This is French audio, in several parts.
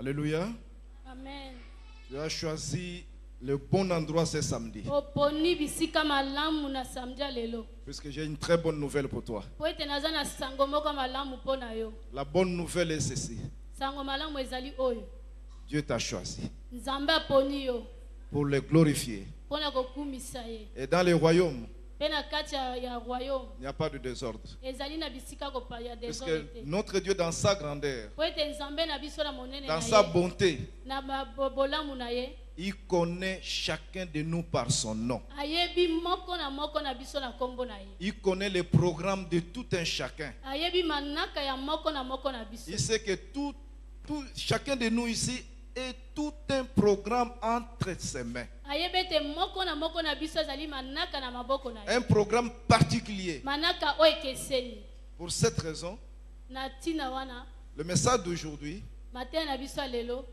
Alléluia. Amen. Tu as choisi le bon endroit ce samedi. Oponi bisika malamu na samedi lelo. Puisque j'ai une très bonne nouvelle pour toi. Po ete naza na sango moko malamu pona yo. La bonne nouvelle est ceci. Sango malamu ezali oyo. Dieu t'a choisi Nzambe aponi yo pour le glorifier. pona kokumisa ye. Et dans les royaumes, Pe na kati ya royaume il n'y a pas de désordre. ezali na bisika ko pa ya Puisque désordre te. notre Dieu, dans sa grandeur, Po ete Nzambe na biso na monene na dans sa ye. bonté, Na bolamu na ye. il connaît chacun de nous par son nom. Ayebi moko na biso na kombo na ye. Il connaît le programme de tout un chacun. Ayebi manaka ya moko na biso. Il sait que chacun de nous ici est tout un programme entre ses mains. Ayebete moko na biso ezali manaka na maboko na ye. Un programme particulier. Manaka o ekeseni. Pour cette raison, Na tina wana le message d'aujourd'hui matin na biso lelo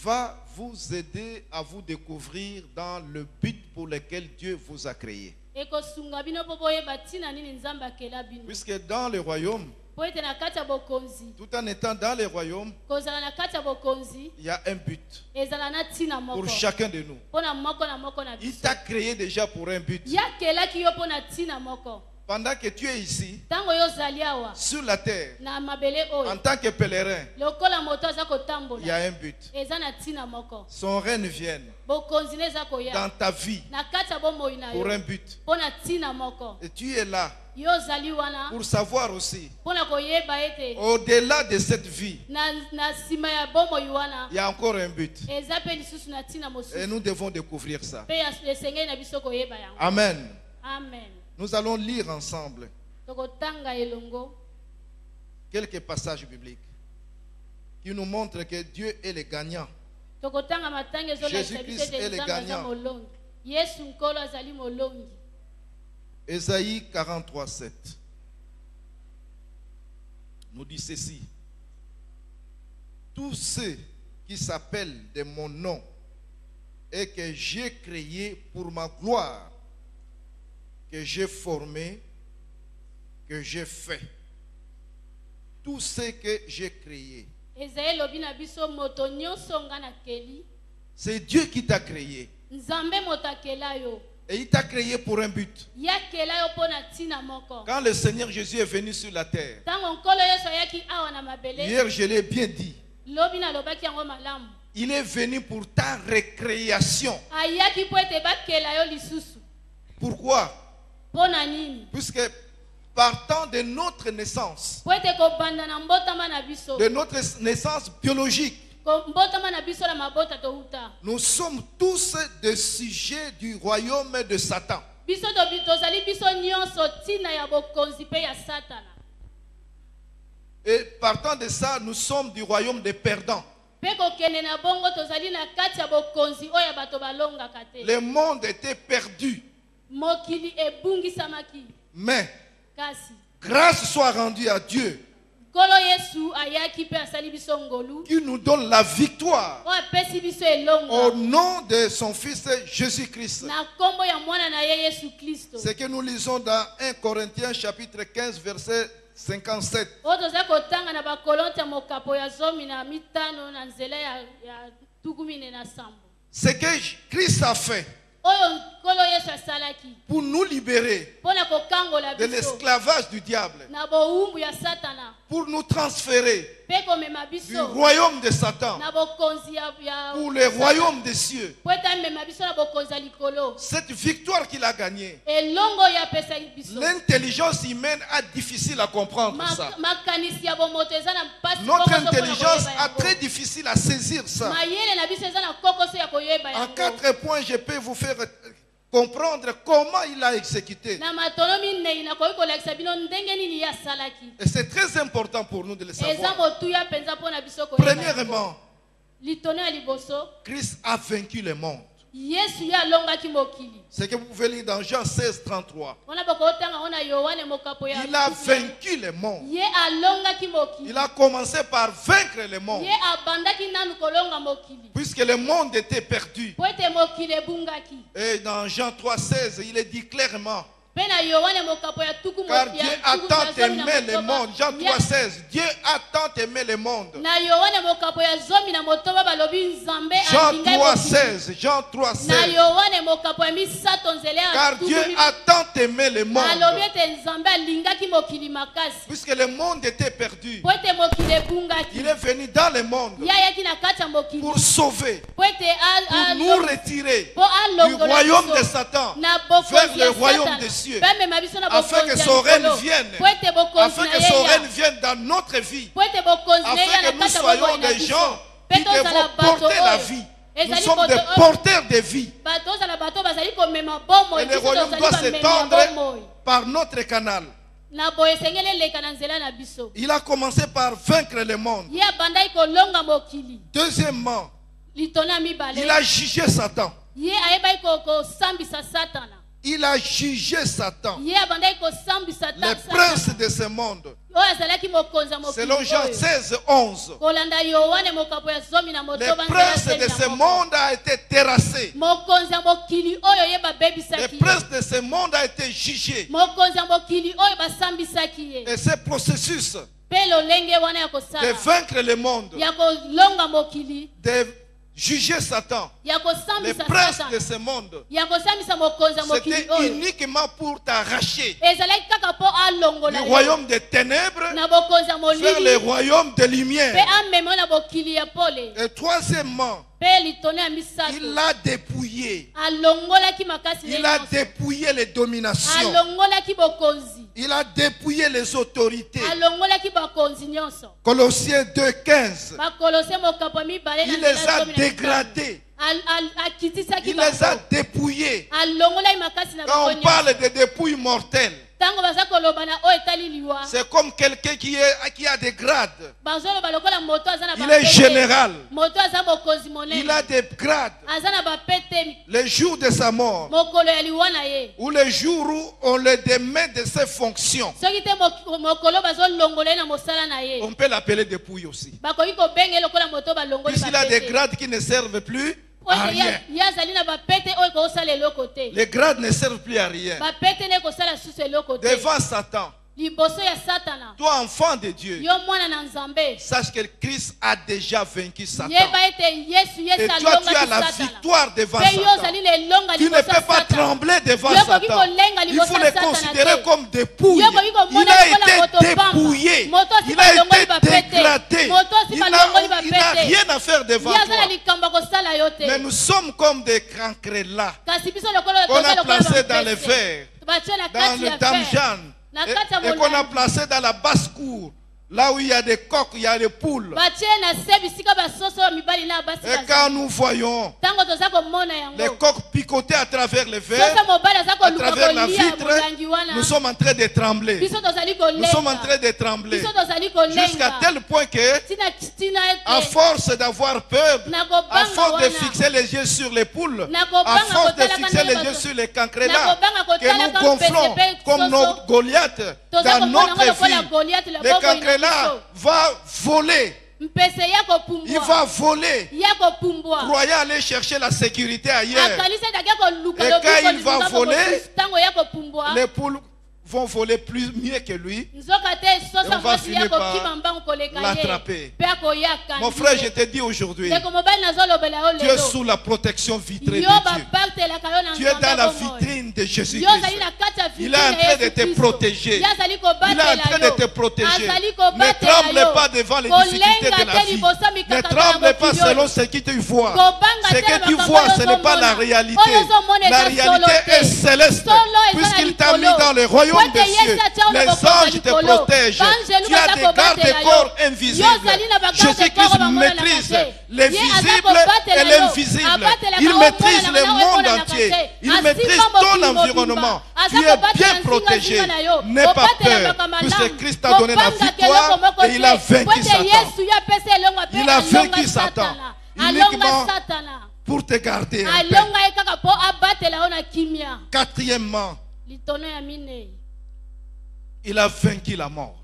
va vous aider à vous découvrir dans le but pour lequel Dieu vous a créé. ekosunga bino po boyeba tina nini Nzambe akela bino. Puisque dans le royaume, Po ete na kati ya bokonzi tout en étant dans le royaume, kozala na kati ya bokonzi il y a un but ezala na tina moko pour chacun de nous. mpo na moko na Il biso. t'a créé déjà pour un but. Yakelaki yo mpo na tina moko. Pendant que tu es ici, Ntango yo ozali awa sur la terre, na mabele en oyo tant que pèlerin, lokola moto aza il y a kotambola un but. eza na tina moko. Son règne vienne Bokonzi ne eza dans koya ta vie na kati ya bomoi na pour yo un but. mpo na tina moko. Et tu es là Yo ozali wana pour savoir aussi, mpo na koyeba ete au-delà de cette vie, na nsima ya bomoi wana il y a encore un but. eza mpe lisusu na tina Et mosusu nous devons découvrir ça. mpe esengeli na biso koyeba yango. Amen. Amen. Nous allons lire ensemble Tokotanga elongo quelques passages bibliques qui nous montrent que Dieu est le gagnant. tokotanga matanga ezolakisa biso Jésus-Christ est ete le Nzambe aza gagnant. molongi. Yesu nkolo azali molongi. Ésaïe 43, 7 nous dit ceci. Tous ceux qui s'appellent de mon nom et que j'ai créé pour ma gloire, que j'ai formé, que j'ai fait. Tout ce que j'ai créé. Ezaïe lobi na biso moto nyonso nga nakeli. C'est Dieu qui t'a créé. Nzambe moto akela yo. Et il t'a créé pour un but. Yakela yo mpo na tina moko. Quand le Seigneur Jésus est venu sur la terre, Ntango nkolo Yesu ayaki awa na mabele. hier je l'ai bien dit, Lobi na lobaki yango malamu. il est venu pour ta récréation. Ayaki mpo ete bakela yo lisusu. Pourquoi? Mpo na nini? Puisque partant de notre naissance, Po ete kobanda na mbotama na biso. de notre naissance biologique, Mbotama na biso na mabota touta. nous sommes tous des sujets du royaume de Satan. Biso tozali biso nyonso tina ya bokonzi pe ya Satana. Et partant de ça, nous sommes du royaume des perdants. Pe kokende na bongo tozali na kati ya bokonzi oyo bato balongaka te. Le monde était perdu. Mokili ebungisamaki. Mais Kasi grâce soit rendue à Dieu nkolo Yesu ayaki pe asali biso ngolu. qui nous donne la victoire Oyo apesi biso au elongo. nom de son Fils Jésus-Christ. Na kombo ya mwana na ye Yesu Kristo. Ce que nous lisons dans 1 Corinthiens chapitre 15 verset 57. Oyo toza kotanga na bakolonte ya mokapo ya 15 na nzela ya tukumi na sambo. Ce que Christ a fait Oyo nkolo Yesu asalaki pour nous libérer mpona kokangola de biso l'esclavage du diable, na bowumbu ya Satana pour nous transférer mpe komema du biso royaume de Satan na bokonzi ya pour le royaume des cieux. po ete amema biso na bokonzi ya likolo. Cette victoire qu'il a gagnée, Elongo oyo apesaki biso l'intelligence humaine a difficile à comprendre ça. makanisi ya bomoto eza na mpasi Notre kokoso mpona intelligence koyeba a yango. très difficile à saisir ça. Mayele na biso eza na kokoso ya koyeba En yango. 4 points, je peux vous faire comprendre comment il a exécuté. Na matono minei nakoki kolakisa bino ndenge nini ye asalaki. Et c'est très important pour nous de le Eza savoir. motuya mpenza mpona biso koyeba yango. Premièrement, Litono ya liboso Christ a vaincu le monde. Yesu ye alongaki mokili. C'est que vous pouvez lire dans Jean 16, 33. Wana bokotanga ona Yohane mokapo ya Il a tuku. vaincu le monde. Ye alongaki mokili. Il a commencé par vaincre le monde. Ye abandaki nanu kolonga mokili. Puisque le monde était perdu. Po ete mokili ebungaki. Et dans Jean 3, 16, il est dit clairement Car Dieu a tant aimé le monde. Jean 3,16. Dieu a tant aimé le monde. Jean 3,16. Jean 3,16. Car Dieu a tant aimé le monde. Puisque le monde était perdu, il est venu dans le monde pour sauver, pour nous retirer du royaume de Satan vers le royaume des cieux, afin que son règne vienne dans notre vie, afin que nous soyons des gens qui devons porter la vie. Nous sommes des porteurs de vie. Et le royaume doit s'étendre par notre canal. Il a commencé par vaincre le monde. Deuxièmement, il a jugé Satan. Il a jugé Satan, les princes de ce monde. Selon Jean 16:11, les princes de ce monde a été terrassés. Les princes de ce monde a été jugés. Et ce processus de vaincre le monde, de juger Satan, les princes de ce monde, c'était uniquement pour t'arracher du royaume des ténèbres vers le royaume de lumière. Et troisièmement, il a dépouillé. Il a dépouillé les dominations. Il a dépouillé les autorités. Colossiens 2:15. Il les a dégradés. Il les a dépouillés. Quand on parle de dépouille mortelle, c'est comme quelqu'un qui a des grades. Il est général. Il a des grades. Le jour de sa mort, ou le jour où on le démet de ses fonctions, on peut l'appeler dépouille aussi. Puisqu'il a des grades qui ne servent plus à rien. Les grades ne servent plus à rien. Devant Satan, toi, enfant de Dieu, sache que Christ a déjà vaincu Satan. Et toi, tu as la victoire devant Satan. Tu ne peux pas trembler devant Satan. Il faut le considérer comme dépouille. Il a été dépouillé. Il a été dégradé. Il n'a rien à faire devant toi. Mais nous sommes comme des cancrelats qu'on a placés dans les verres, dans le damjan, et qu'on a placé dans la basse-cour, là où il y a des coqs, il y a des poules. Et quand nous voyons les coqs picoter à travers les verres, à travers la vitre, nous sommes en train de trembler. Nous sommes en train de trembler. Jusqu'à tel point que, à force d'avoir peur, à force de fixer les yeux sur les poules, à force de fixer les yeux sur les cancrelats, que nous gonflons comme nos Goliaths dans notre vie, les cancrelats va voler. Il va voler, croyant aller chercher la sécurité ailleurs. Et quand il va voler, les poules vont voler mieux que lui. Et on va finir par l'attraper. Mon frère, je te dis aujourd'hui, tu es sous la protection vitrée de Dieu. Tu es dans la vitrine de Jésus-Christ. Il est en train de te protéger. Il est en train de te protéger. Ne tremble pas devant les difficultés de la vie. Ne tremble pas selon ce que tu vois. Ce que tu vois, ce n'est pas la réalité. La réalité est céleste. Puisqu'il t'a mis dans le royaume des cieux, les anges te protègent. Tu as des gardes-corps invisibles. Jésus-Christ maîtrise les visibles et l'invisible. Il maîtrise le monde entier. Il maîtrise ton environnement. Tu es bien protégé. N'aie pas peur, puisque Christ t'a donné la victoire et il a vaincu Satan. Il a vaincu Satan uniquement pour te garder en paix. Quatrièmement, il a vaincu la mort.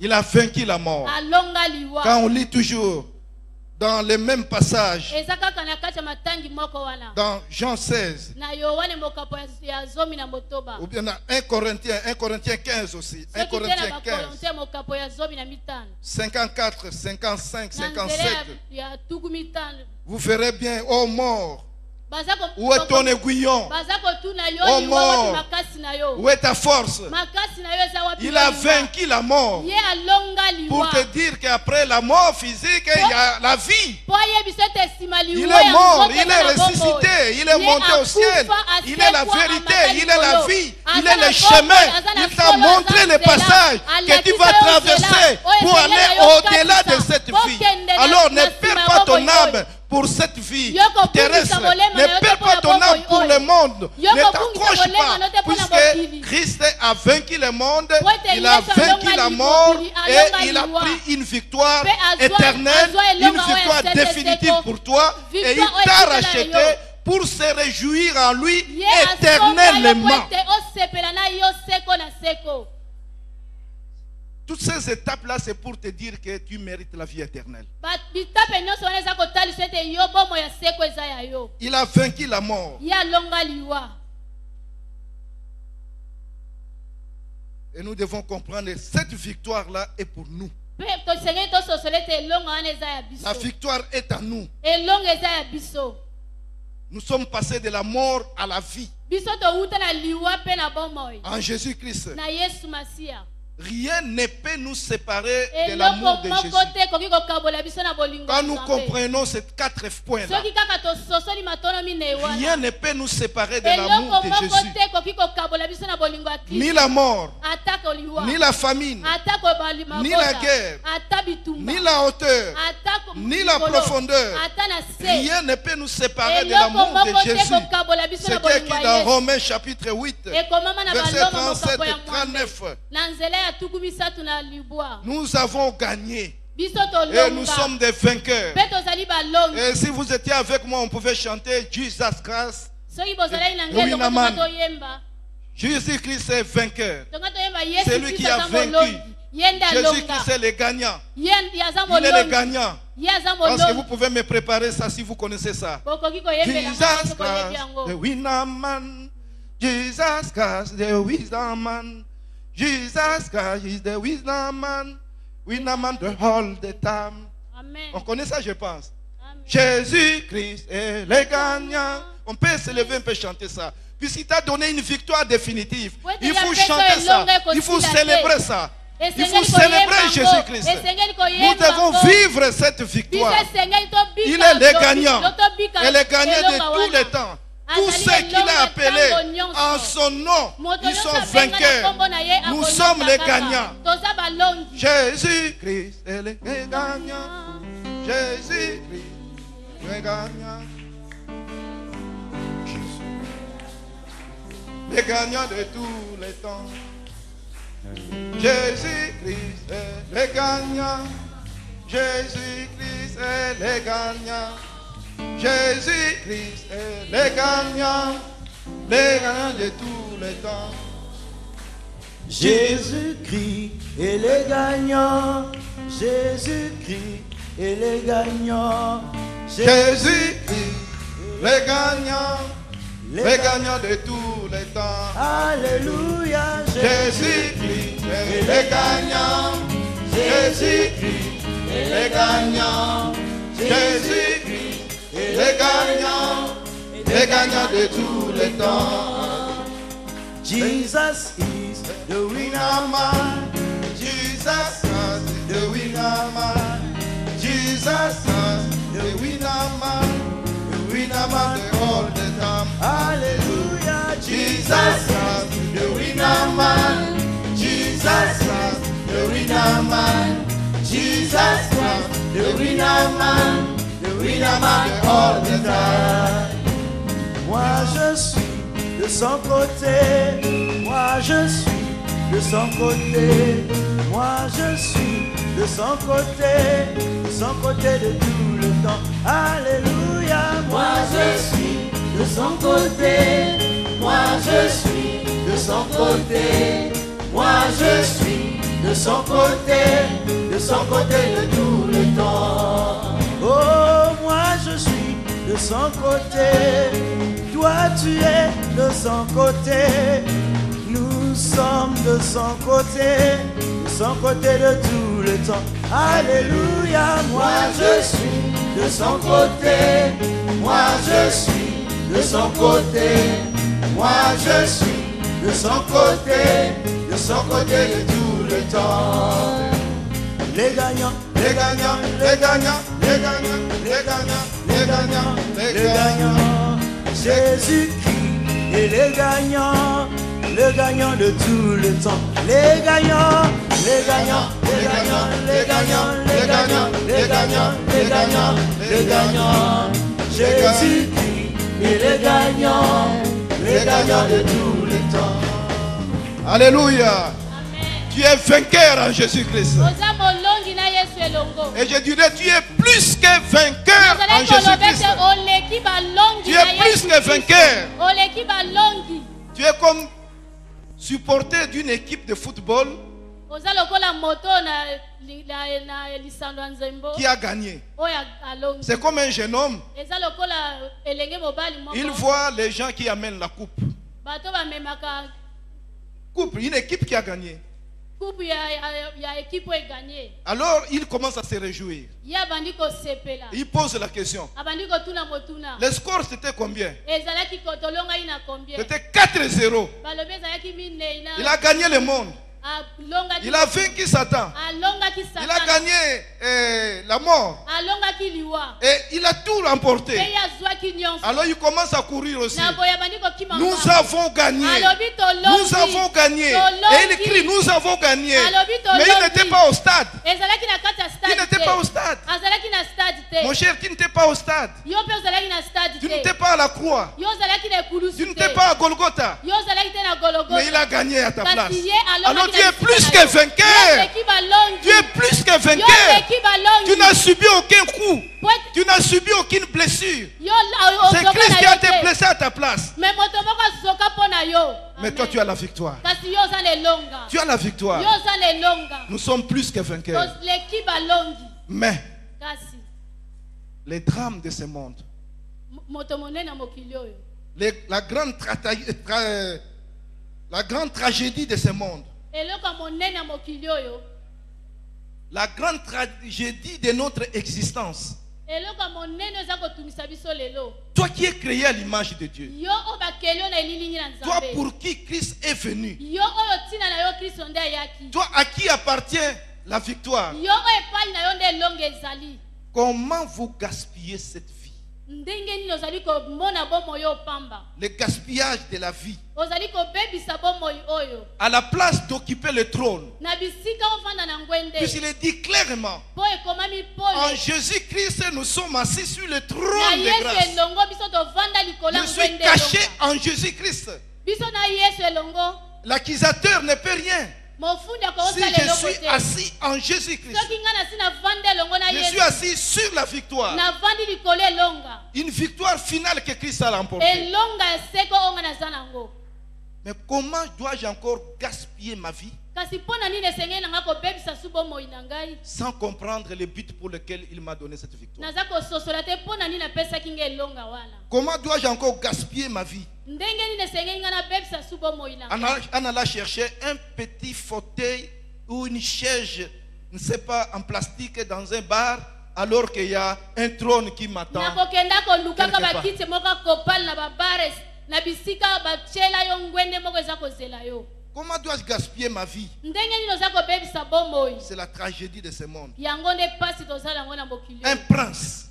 Il a vaincu la mort. Quand on lit toujours Dans les mêmes passages, eza kaka na kati ya matangi moko wana dans Jean 16, na Yohane mokapo ya zomi na motoba ou bien dans 1 Corinthiens 15 aussi, 1 soki te na Corinthiens 15, bakolonte mokapo ya zomi na mitano 54, 55, na nzela 57, ya tuku mitano vous verrez bien, ô mort, baza où est ton aiguillon? baza kotuna yo Oh, liwa wapi mort. makasi na yo Où est ta force? makasi na yo eza wapi Il a yo liwa? vaincu la mort. ye alonga Pour liwa te dire qu'après la mort physique, il y a la vie. po ayebiso ete nsima Il liwa est ya mort, nzoto il eza est na bomoi. ressuscité, il est Ye monté au ciel. akufa, Il est la asekwa, vérité, amata il est la likolo. vie, il Aza est na le bomoi, chemin. aza na Il t'a solo, montré aza les nzela. passages que tu Alakisa vas yo traverser nzela. Oyo pour ezela aller yo au-delà katisa. de cette vie. Bokendela Alors na ne nsima perds ya pas ton bomoi oyo. âme pour cette vie Yoko terrestre. bungisa bolema na Ne yo perds te pas pona ton âme bomoi pour oyo. le monde. Yoko Ne bungisa t'accroche bolema na pas te pona puisque mokili. Christ a vaincu le monde, Wete il a Yesu vaincu alonga la li mort mokili, et alonga il a liwa. pris une victoire Pe azwa- éternelle, azwa une elonga oyo victoire esete définitive seko. pour toi et Victoire il oyo t'a esete na racheté yo. pour se réjouir en lui Ye asomba yo éternellement. po ete osepela na yo seko na seko. Toutes ces étapes-là, c'est pour te dire que tu mérites la vie éternelle. Bitape nyonso wana eza kotalisa ete yo bomoi ya seko eza ya yo. Il a vaincu la mort. Ye alonga liwa. Et nous devons comprendre que cette victoire-là est pour nous. Pe tosengeli tososola ete elonga wana eza ya La biso. victoire est à nous. Elonga eza ya biso. Nous sommes passés de la mort à la vie. Biso towuta na liwa pe na bomoi. En Jésus-Christ. Na Yesu Masiya. Rien ne peut nous séparer de l'amour de Eloko Jésus. moko te koki kokabola biso na bolingo Quand ya nous Nzambe. comprenons ces 4 points-là, Soki kaka tososoli matono mine wana. rien ne peut nous séparer de l'amour Eloko de moko Jésus. te koki kokabola biso na bolingo ya Ni Kristo. la mort, Atako liwa. ni la famine, Atako bali mabota. ni la guerre, Ata bitumba. ni la hauteur, Atako ni la mikolo. profondeur. Ata na se. Rien ne peut nous séparer de Eloko l'amour moko de te Jésus. kokabola biso C'est na bolingo écrit ya dans Yesu. Romains chapitre 8, Ekomama na verset baloma 37 mokapo ya et mwambe. 39. Na nzela ya tuku misatu na libwa. Nous avons gagné Biso et nous tolonga. sommes des vainqueurs. Pe tozali balongi. Et si vous étiez avec moi, on pouvait chanter Jesus Christ. Soki bozalaki na Oui, ngelo Naman. tonga toyemba. Jésus-Christ est vainqueur. Tonga toyemba Yesu C'est lui Kristo qui a aza vaincu. molongi. Yende alonga. Jésus-Christ est le gagnant. Yende aza Il est le molongi. gagnant. Ye aza Parce que vous molongi. pouvez me préparer ça si vous connaissez ça. Bokoki koyembela Jesus nga soki Christ, oyebi yango. the winner man. Jesus Christ, the wisdom man. Jesus Christ is the wisdom man. Winner man the all the time. Amen. On connaît ça, je pense. Amen. Jésus-Christ est le gagnant. On peut se lever, on peut chanter ça. Puisqu'il t'a donné une victoire définitive, il faut chanter ça. Il faut célébrer ça. Il faut célébrer Jésus-Christ. Nous devons vivre cette victoire. Il est le gagnant. Et le gagnant de tous les temps. Tous ceux qu'il a appelés en son nom, ils sont vainqueurs. Nous sommes les gagnants. Jésus-Christ est le gagnant. Jésus-Christ est le gagnant. Le gagnant de tous les temps. Jésus-Christ est le gagnant. Jésus-Christ est le gagnant. Jésus-Christ est le gagnant de tous les temps. Jésus-Christ est le gagnant. Jésus-Christ est le gagnant. Jésus-Christ, le gagnant de tous les temps. Alléluia. Jésus-Christ est le gagnant. Jésus-Christ est le gagnant. Jésus-Christ est le gagnant de tous les temps. Jesus is the winner man. Jesus is the winner man. Jesus is the winner man. The winner man the all the time. Hallelujah. Jesus is the winner man. Jesus is the winner man. Jesus is the winner man. The winner man the all the time. Moi je suis de son côté. Moi je suis de son côté. Moi je suis de son côté de tout le temps. Alléluia. Moi je suis de son côté. Moi je suis de son côté. Moi je suis de son côté de tout le temps. Oh, son côté. Toi tu es de son côté. Nous sommes de son côté de tout le temps. Alléluia, moi je suis de son côté. Moi je suis de son côté. Moi je suis de son côté de tout le temps. Les gagnants, les gagnants, les gagnants, les gagnants, les gagnants, les gagnants, les gagnants. Jésus-Christ et les gagnants de tout le temps. Les gagnants, les gagnants, les gagnants, les gagnants, les gagnants, les gagnants, les gagnants, les gagnants. Jésus-Christ et les gagnants de tout le temps. Alléluia. Amen. Tu es vainqueur en Jésus-Christ. Oza molongi na Yesu elongo. Et je dirais, tu es plus que vainqueur en Jésus-Christ. Oleki balongi Tu na es plus Yesu que vainqueur. Oleki balongi. Tu es comme supporter d'une équipe de football Oza lokola moto na lisando nzembo. qui a gagné. Oya alongi. C'est comme un jeune homme. Eza lokola elenge mobali moko. Il voit les gens qui amènent la coupe. Bato ba memaka Coupe, une équipe qui a gagné. coupe ya équipe e gagné. Alors il commence à se réjouir. Ya bandiko sepela. Il pose la question. Abandiko tuna motuna. Le score c'était combien? Ezalaki kotolonga ina combien? C'était 4-0. Balobi ezalaki mine ina. Il a gagné le monde. Alonga Il a vaincu Satan. Alonga ki Satan. Il a gagné la mort. Alonga ki liwa. Et il a tout remporté. Pe ya zwa ki nyonso. Alors il commence à courir aussi. Na boya bandiko ki mama. Nous avons gagné. Alobi tolongi. Nous avons gagné. Tolongi. Et il crie, nous avons gagné. Alobi Mais tolongi. il n'était pas au stade. Ezalaki na kati ya stade. Il n'était pas au stade. Azalaki na stade te. Mon cher, tu n'étais pas au stade. Yo pe ozalaki na stade Tu te. n'étais pas à la croix. Yo ozalaki na ekulusu Tu te. n'étais pas à Golgotha. Yo ozalaki te na Golgotha. Mais il a gagné à ta Kasi place. ye alonga Alors ki tu na es bisika plus na que yo. vainqueur. Yo leki balongi. Tu es plus que Yo vainqueur. leki balongi. Tu n'as subi aucun coup. Po- Tu n'as subi aucune blessure. Yo C'est ozoka Christ na qui yo a été te. blessé à ta place. Mais moto moko azoka mpo na yo. Mais toi, tu as la victoire. Kasi yo oza lelonga. Tu as la victoire. Yo oza lelonga. Nous sommes plus que vainqueurs. Leki balongi. Mais Kasi les drames de ce monde, moto monene mokili oyo. la grande tragédie de ce monde, Eloko monene ya mokili oyo. la grande tragédie de notre existence. Eloko monene eza kotumisa biso lelo. Toi qui es créé à l'image de Dieu. Yo oyo bakeli yo na elilingi na Toi Nzambe. pour qui Christ est venu. Yo oyo ntina na yo Kristo nde ayaki. Toi à qui appartient la victoire. Yo oyo epai na yo nde elongo ezali. Comment vous gaspillez cette vie? Ndenge nini ozali komona bomoi oyo pamba. Le gaspillage de la vie. Ozali kobebisa bomoi oyo. À la place d'occuper le trône. Na bisika ovanda na ngwende. Puisqu'il est dit clairement, Po ekomami en pole. Jésus-Christ, nous sommes assis sur le Na trône de Yesu grâce. elongo biso tovanda likolo ya Je suis ngwende caché elonga. en Jésus-Christ. Biso na Yesu elongo. L'accusateur ne peut rien. Mofundi Si akosala je elongo suis te. assis en Jésus-Christ, Soki nga na si na vanda elongo na je suis Yesu. assis sur la victoire. Na vandi likolo elonga. Une victoire finale que Christ a remportée. Elonga eseko onga naza nango. Mais comment dois-je encore gaspiller ma vie Kasi pona nini esengeli nanga kobebisa su bomoi na ngai. sans comprendre le but pour lequel il m'a donné cette victoire? Naza kososola te pona nini apesaki nga elonga wana. Comment dois-je encore gaspiller ma vie Ndenge nini esengeli nga nabebisa su bomoi na ngai. en allant chercher un petit fauteuil ou une chaise, ne sais pas, en plastique dans un bar, alors qu'il y a un trône qui m'attend. Nakokenda kolukaka Quelque part. bakiti moko kopal na babares na bisika bachela yo ngwende moko eza kozela yo. Comment dois-je gaspiller ma vie? Ndenge nini oza kobebisa bomoi. C'est la tragédie de ce monde. Yango nde pasi tozala yango na mokili. Un prince.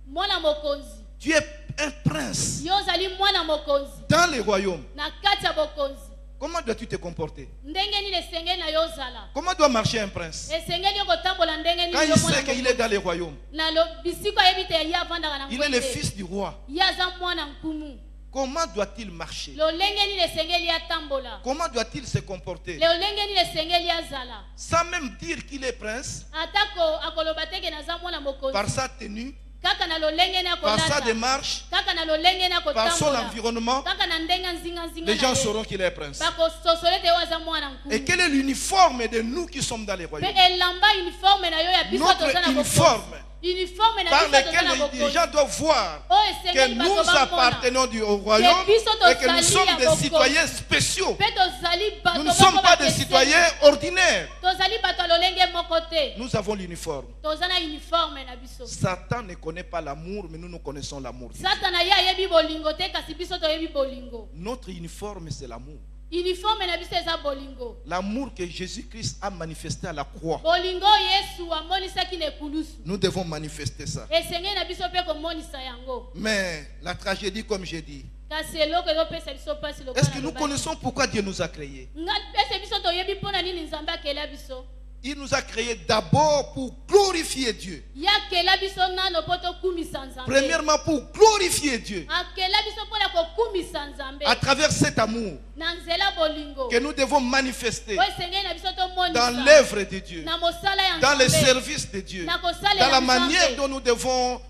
Mwana mokonzi. Tu es un prince Yo ozali mwana mokonzi. dans le royaume. Na kati ya bokonzi. Comment dois-tu te comporter? Ndenge nini esengeli na yo ozala. Comment doit marcher un prince Esengeli yo kotambola ndenge nini quand il yo mwana sait qu'il est dans le royaume? na bisiko ayebi te ye avandaka na Il est le ngwende. fils du roi. Ye aza mwana nkumu. Comment doit-il marcher? Lolenge nini esengeli atambola. Comment doit-il se comporter? Lolenge nini esengeli azala. Sans même dire qu'il est prince, Atako akoloba teke naza mwana mokonzi. par sa tenue, Kaka na lolenge na par sa kolata. démarche, Kaka na lolenge na par son kotambola. environnement, Kaka na ndenga nzinga nzinga. les gens sauront qu'il est prince. Bakososole te waza mwana nkumu. Et quel est l'uniforme de nous qui sommes dans les Pe royaumes? elamba uniforme na yo ya biso Notre tozana uniforme, uniforme na par biso lesquels tozala les bokonzi. gens doivent voir Oyo que esengeli bato nous bamona. appartenons au royaume biso et que nous tozali sommes ya des bokonzi. citoyens spéciaux. Mpe tozali bato Nous ne sommes moko pas des bakeseni. citoyens ordinaires. Tozali bato ya lolenge moko te. Nous avons l'uniforme. Toza na uniforme na biso. Satan ne connaît pas l'amour, mais nous connaissons l'amour. Satana ye ayebi bolingo te kasi biso toyebi bolingo. Notre uniforme, c'est l'amour. Uniforme na biso eza bolingo. L'amour que Jésus-Christ a manifesté à la croix. Bolingo Yesu amonisaki na ekulusu. Nous devons manifester ça. Esengeli na biso mpe komonisa yango. Mais la tragédie, comme j'ai dit, Kasi eloko ezopesa biso mpasi lokola est-ce que nous lobaki. connaissons pourquoi Dieu nous a créés? Ese biso toyebi mpona nini nzambe akela biso. Il nous a créés d'abord pour glorifier Dieu. Ye akela biso nano mpo tokumisa nzambe. Premièrement, pour glorifier Dieu. Akela biso mpona kokumisa nzambe. À travers cet amour Na nzela bolingo. que nous devons manifester Oyo esengeli na biso tomonisa. dans l'œuvre de Dieu, Na mosala ya dans le nzambe. service de Dieu, Na kosala dans ya la nzambe. manière dont nous devons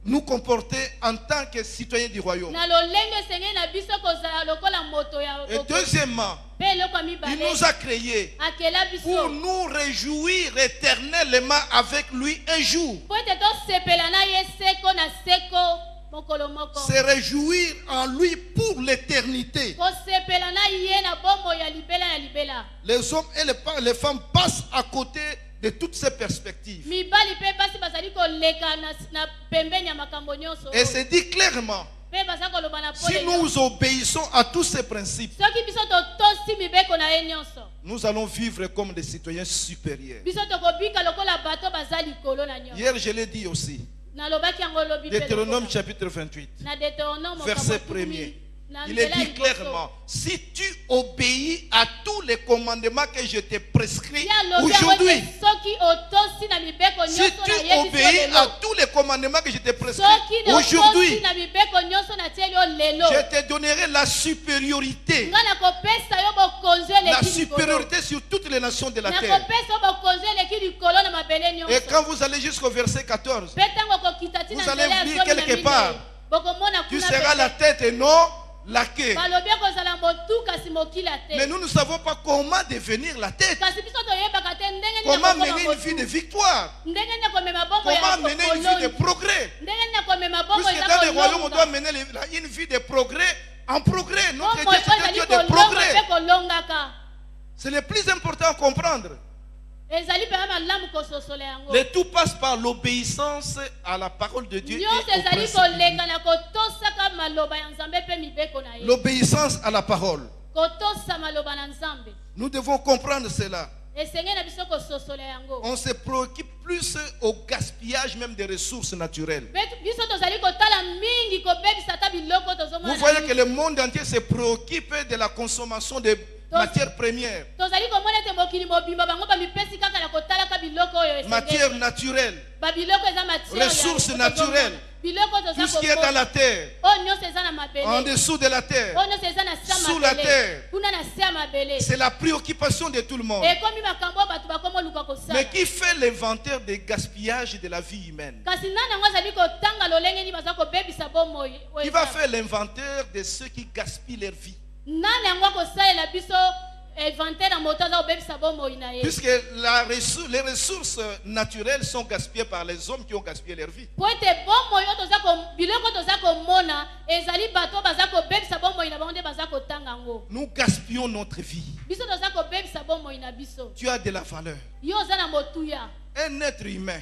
nous comporter en tant que citoyens du royaume. Na lolenge esengeli na biso kozala lokola moto ya Et deuxièmement, mpe eloko ya il mibale. nous a créés Akela biso. pour nous réjouir éternellement avec lui un jour. Po ete tosepela na ye seko na seko mokolo moko. Se réjouir en lui pour l'éternité. Kosepela na ye na bomoi ya libela ya libela. Les hommes et les femmes passent à côté de toutes ces perspectives. Mibali mpe basi bazali koleka na pembeni ya makambo nyonso. Et c'est dit clairement, Mpe baza koloba na si pole. nous obéissons à tous ces principes, Soki biso totosi mibeko na ye nyonso. nous allons vivre comme des citoyens supérieurs. Biso tokobika lokola bato baza likolo na nyonso. Hier, je l'ai dit aussi, Nalobaki yango lobi mpe Deutéronome lokola. chapitre 28, Na Deutéronome verset makambo 1er. na Il est nzela dit liboso. clairement, si tu obéis à tous les commandements que je t'ai prescrits Ya lobi yango aujourd'hui, te soki otosi na mibeko si nyonso tu na ye biso obéis lelo. à tous les commandements que je t'ai prescrits Soki otosi aujourd'hui, na mibeko nyonso na tieli yo lelo. je te donnerai la supériorité. Nga nakopesa yo bokonzi La eleki likolo. supériorité sur toutes les nations de la terre. Nakopesa yo bokonzi eleki likolo na mabele Et nyonso. quand vous allez jusqu'au verset 14, Mpe ntango okokita tina vous allez nzela ya lire zomi na quelque minei, part, bokomona tu kuna seras pe- la tête et non la queue. balobi ekozala motu kasi mokila te. Mais nous ne savons pas comment devenir la tête. Kasi biso toyebaka te ndenge nini Comment nakokoma mener une vie de motu. victoire. Ndenge nini akomema bongo ya Comment mener une vie de koloni. progrès. Ndenge nini akomema bongo Puisque eza dans le royaume, on doit kolonga. mener une vie de progrès en progrès. Notre Bongo Dieu, c'est un ezali Dieu de kolonga progrès. mpe kolongaka. C'est le plus important à comprendre. Ezali mpenza malamu kososola yango. Le tout passe par l'obéissance à la parole de Dieu. Et nyonso au ezali principe. koleka na kotosaka maloba ya nzambe mpe mibeko na ye. L'obéissance à la parole. Kotosa maloba na nzambe. Nous devons comprendre cela. Esengeli na biso kososola yango. On se préoccupe plus au gaspillage même des ressources naturelles. Mpe biso tozali kotala mingi kobebisa ata biloko tozomona. Vous voyez que le monde entier se préoccupe de la consommation de matières premières, tozali komona ete mokili mobimba bango bamipesi kaka na kotalaka biloko oyo esengeli. matières naturelles, babiloko eza matière ya- ressources naturelles, biloko tout toza ce qui est dans la terre, oyo nyonso eza na en mabele. dessous de la terre. oyo nyonso eza na se ya Sous la terre. mabele kuna na se ya mabele. C'est la préoccupation de tout le monde. ekomi makambo oyo bato bakoma oluka kosala. Mais qui fait l'inventaire des gaspillages de la vie humaine? kasi nani yango azali kotanga lolenge nini baza kobebisa bomoi oyo Qui va eza? faire l'inventaire de ceux qui gaspillent leur vie? nani yango akosalela biso inventaire na moto aza kobebisa bomoi na ye? Puisque les ressources naturelles sont gaspillées par les hommes qui ont gaspillé leur vie. po ete bomoi oyo biloko oyo toza komona ezali bato oyo baza kobebisa bomoi na bango nde baza kotanga yango. Nous gaspillons notre vie. biso toza kobebisa bomoi na biso. Tu as de la valeur. yo oza na motuya. Un être humain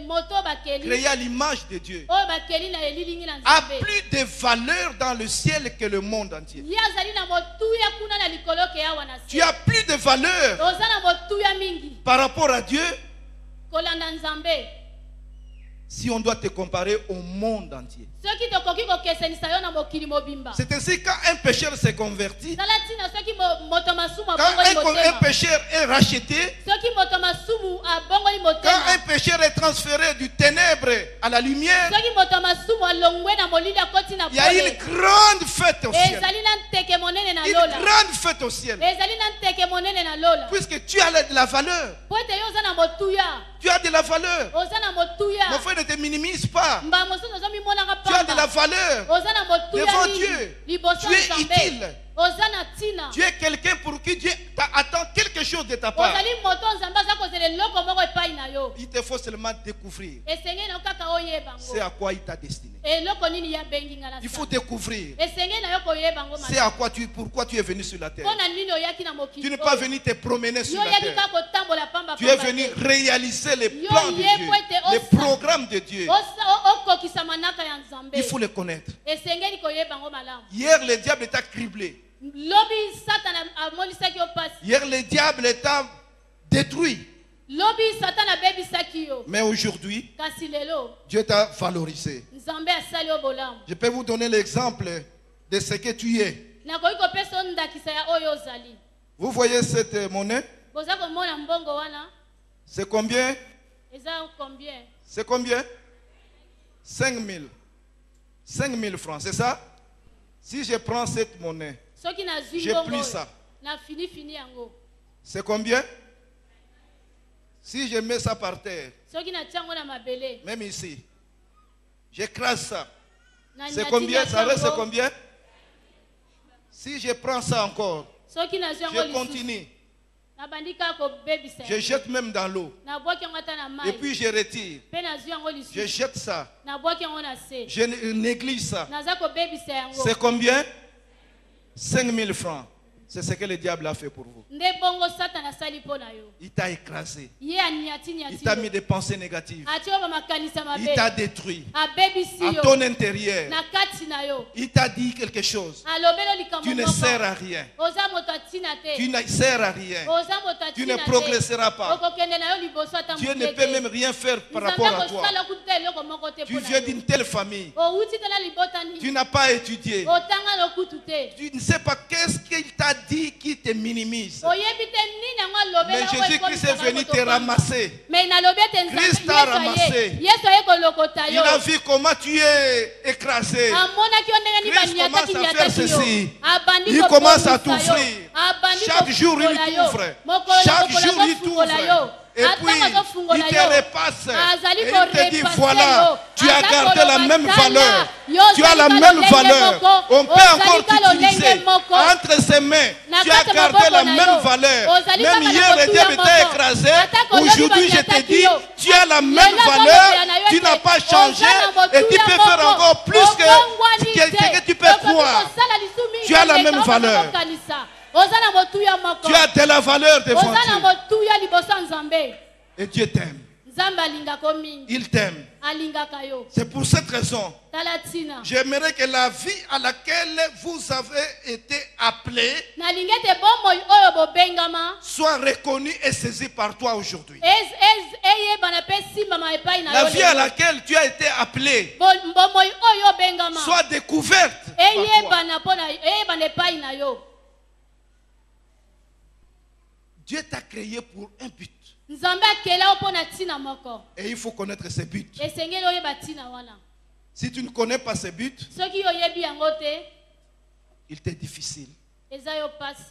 moto oyo bakeli créé à l'image de Dieu oyo bakeli na elilingi na a nzambe plus de valeur dans le ciel que le monde entier. ye azali na motuya kuna na likolo ke awa na Tu se. as plus de valeur oza na motuya mingi par rapport à Dieu kolanda nzambe. si on doit te comparer au monde entier. soki tokoki kokesenisa yo na mokili mobimba. C'est ainsi quand un pécheur s'est converti, tala ntina soki moto masumu quand abongoli un motema. pécheur est racheté, soki moto masumu abongoli quand un motema. pécheur est transféré du ténèbre à la lumière, soki moto masumu alongwe na molili akoti na il y a une pole. grande fête au ciel. ezali na nteke monene na Une lola. grande fête au ciel. ezali na nteke monene na lola. Puisque tu as de la valeur. po ete yo oza na motuya. Tu as de la valeur. oza na motuya. Mon frère, ne te minimise pas. mbala mosusu ozomimonaka Tu as de la pamba. valeur. oza na motuya Devant mingi. Dieu, liboso tu ya es nzambe. utile. Ozana tina. Tu es quelqu'un pour qui Dieu attend quelque chose de ta part. Ozali moto nzamba za kozele loko moko epai na yo. Il te faut seulement découvrir Esenge na kaka oyeba ngo. c'est à quoi il t'a destiné. Eloko nini ya bengi ngala. Il faut découvrir Esenge na yo koyeba ngo c'est à quoi pourquoi tu es venu sur la terre. Pona nini oyaki na mokili. Tu n'es pas venu te promener sur Yo la yaki terre. ka kotambola pamba. Tu es venu réaliser les plans de Dieu, les programmes de Dieu. Okokisa manaka ya nzambe. Il faut les connaître. Esenge ni koyeba ngo malamu. Hier, le diable t'a criblé. Lobi Satan amonisaki yo pasi. Hier, le diable t'a détruit. Lobi Satan abebisaki yo. Mais aujourd'hui, Kasi lelo Dieu t'a valorisé. nzambe asali yo bolamu. Je peux vous donner l'exemple de ce que tu es. Nakoki kopesa ndakisa ya oyo ozali. Vous voyez cette monnaie? Boza komona mbongo wana. C'est combien? Eza combien? C'est combien? 5 000. 5 000 francs, c'est ça? Si je prends cette monnaie, Soki na je zingo plie ça. na fini yango. C'est combien? Si je mets ça par terre, Soki na tiango na mabele. même ici, j'écrase ça. Na C'est nyati combien? na Ça reste tiango. combien? Si je prends ça encore, Soki na zingo je continue. Na bandika ko bebisa. Je jette même dans l'eau. Na boki yango ata na mai. Et puis je retire. Pe na zingo Je lisusu. jette ça. Na boki yango na se. Je néglige ça. Naza ko bebisa yango. C'est combien? 5 000 francs. C'est ce que le diable a fait pour vous. Nde bongo Satan asali pona yo. Il t'a écrasé. Ye anyati Il nyati. t'a mis des pensées négatives. Ati yo makanisa Il mabe. t'a détruit. Abebisi À yo. ton intérieur. Na kati na yo. Il t'a dit quelque chose. Alobelo likambo Tu ne moko. sers à rien. Oza moto atina te. Tu ne sers à rien. Oza moto atina te. Tu ne progresseras pas. Okokende na yo liboso ata Dieu ne mokete. peut même rien faire par rapport à toi. Nzambe akosala kuta eloko moko te Tu pona viens yo. d'une telle famille. Outi tala libotani. Tu n'as pas étudié. Otanga lokutu te. Tu ne sais pas qu'est-ce qu'il t'a dit qui te minimise. Oyebi te nini yango alobela Mais oyo Jésus-Christ est ekomisaka venu te kotokamba. ramasser. Mais nalobi ete Nzambe Christ t'a ramassé. Yesu aye kolokota Il yo. a vu comment tu es écrasé. Amonaki yo ndenge Christ nini baniataki commence à faire niataki yo. ceci. Abandi Il kobomisa commence à yo. t'offrir. Abandi Chaque jour, il kofungola yo. t'ouvre. Mokolo Chaque mokolo jour, il kofungola t'ouvre. yo. Et puis, Atanga kofungola il te yo. repasse. Azali Et il te dit, korepase voilà, yo. tu as Aza gardé la koloba même tala. valeur. Yo Tu as la ozali même kalolenge valeur. moko. On peut Ozali encore kalolenge t'utiliser. moko. Entre ses mains, Na tu as kati gardé maboko la na même yo. valeur. Ozali Même kaka hier, na le diable kotuya t'a moko. écrasé. Ata kolobi Aujourd'hui, je te baniataki dis, yo. tu as la même Lelo valeur. akobeya na yo Tu ete n'as pas changé. oza na Et tu motuya peux faire moko. encore plus Obongwani te. que tu peux Okoki croire. kosala lisumu Tu as la mingi même koleka, valeur. okokanisa. Oza na motuya moko. Tu as de la valeur devant Oza na Dieu. motuya liboso ya Nzambe. Et Dieu t'aime. Nzambe alingaka mingi. Il t'aime. Alingaka yo. C'est pour cette raison. Tala tina. J'aimerais que la vie à laquelle vous avez été appelés Nalingi ete bomoi oyo bobengama. soit reconnue et saisie par toi aujourd'hui. Eyebana pe simbama epai na yo. La vie à lelo. laquelle tu as été appelé Bomoi oyo bengama. soit découverte par toi. Eyebana epai na yo. Dieu t'a créé pour un but. Nzambe akela opo na tina moko. Et il faut connaître ses buts. Esengeli oyeba tina wana. Si tu ne connais pas ses buts, Soki oyebi yango te, il t'est difficile eza yo pasi.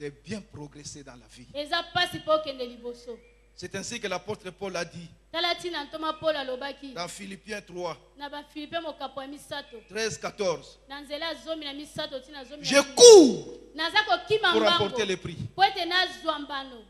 de bien progresser dans la vie. Eza pasi po kende liboso. C'est ainsi que l'apôtre Paul a dit Tala tina ntoma Paul alobaki. dans Philippiens 3, Na ba Filipe mokapo ya misato. 13-14. Na nzela zomi na misato tina zomi. Je cours Naza kokima pour mbango. rapporter le prix. Po ete nazwa mbano.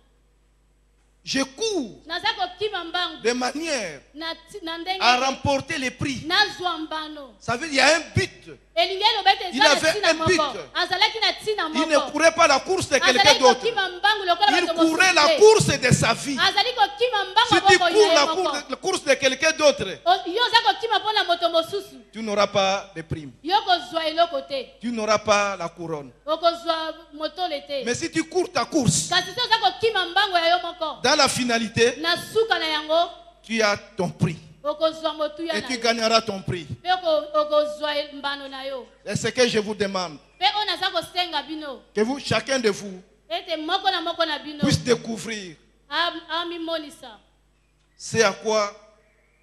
Je cours Naza kokima mbango. de manière Na ndenge. à remporter le prix. Nazwa mbano. Ça veut dire qu'il y a un but. Elingi eloba ete Il eza na avait tina un moko. but. Azalaki na tina Il ne moko. courait pas la course de quelqu'un Azalaki d'autre. kokima mbango lokola Il bato courait la mosusu te. course de sa vie. Azali kokima Si mbango tu moko cours ya ye moko. la course de quelqu'un d'autre, Yo oza kokima mpona moto mosusu. tu n'auras pas de prime. Yo kozwa eloko te. Tu n'auras pas la couronne. Okozwa motole te. Mais si tu cours ta course, Kasi te oza kokima mbango ya yo moko. dans la finalité, Na suka na yango tu as ton prix. okozwa motuya Et na tu yo. gagneras ton prix. Pe okozwa mbano na yo. C'est ce que je vous demande. Pe oyo naza kosenga bino. Que vous, chacun de vous, Ete moko na bino. puisse découvrir Amimonisa. c'est à quoi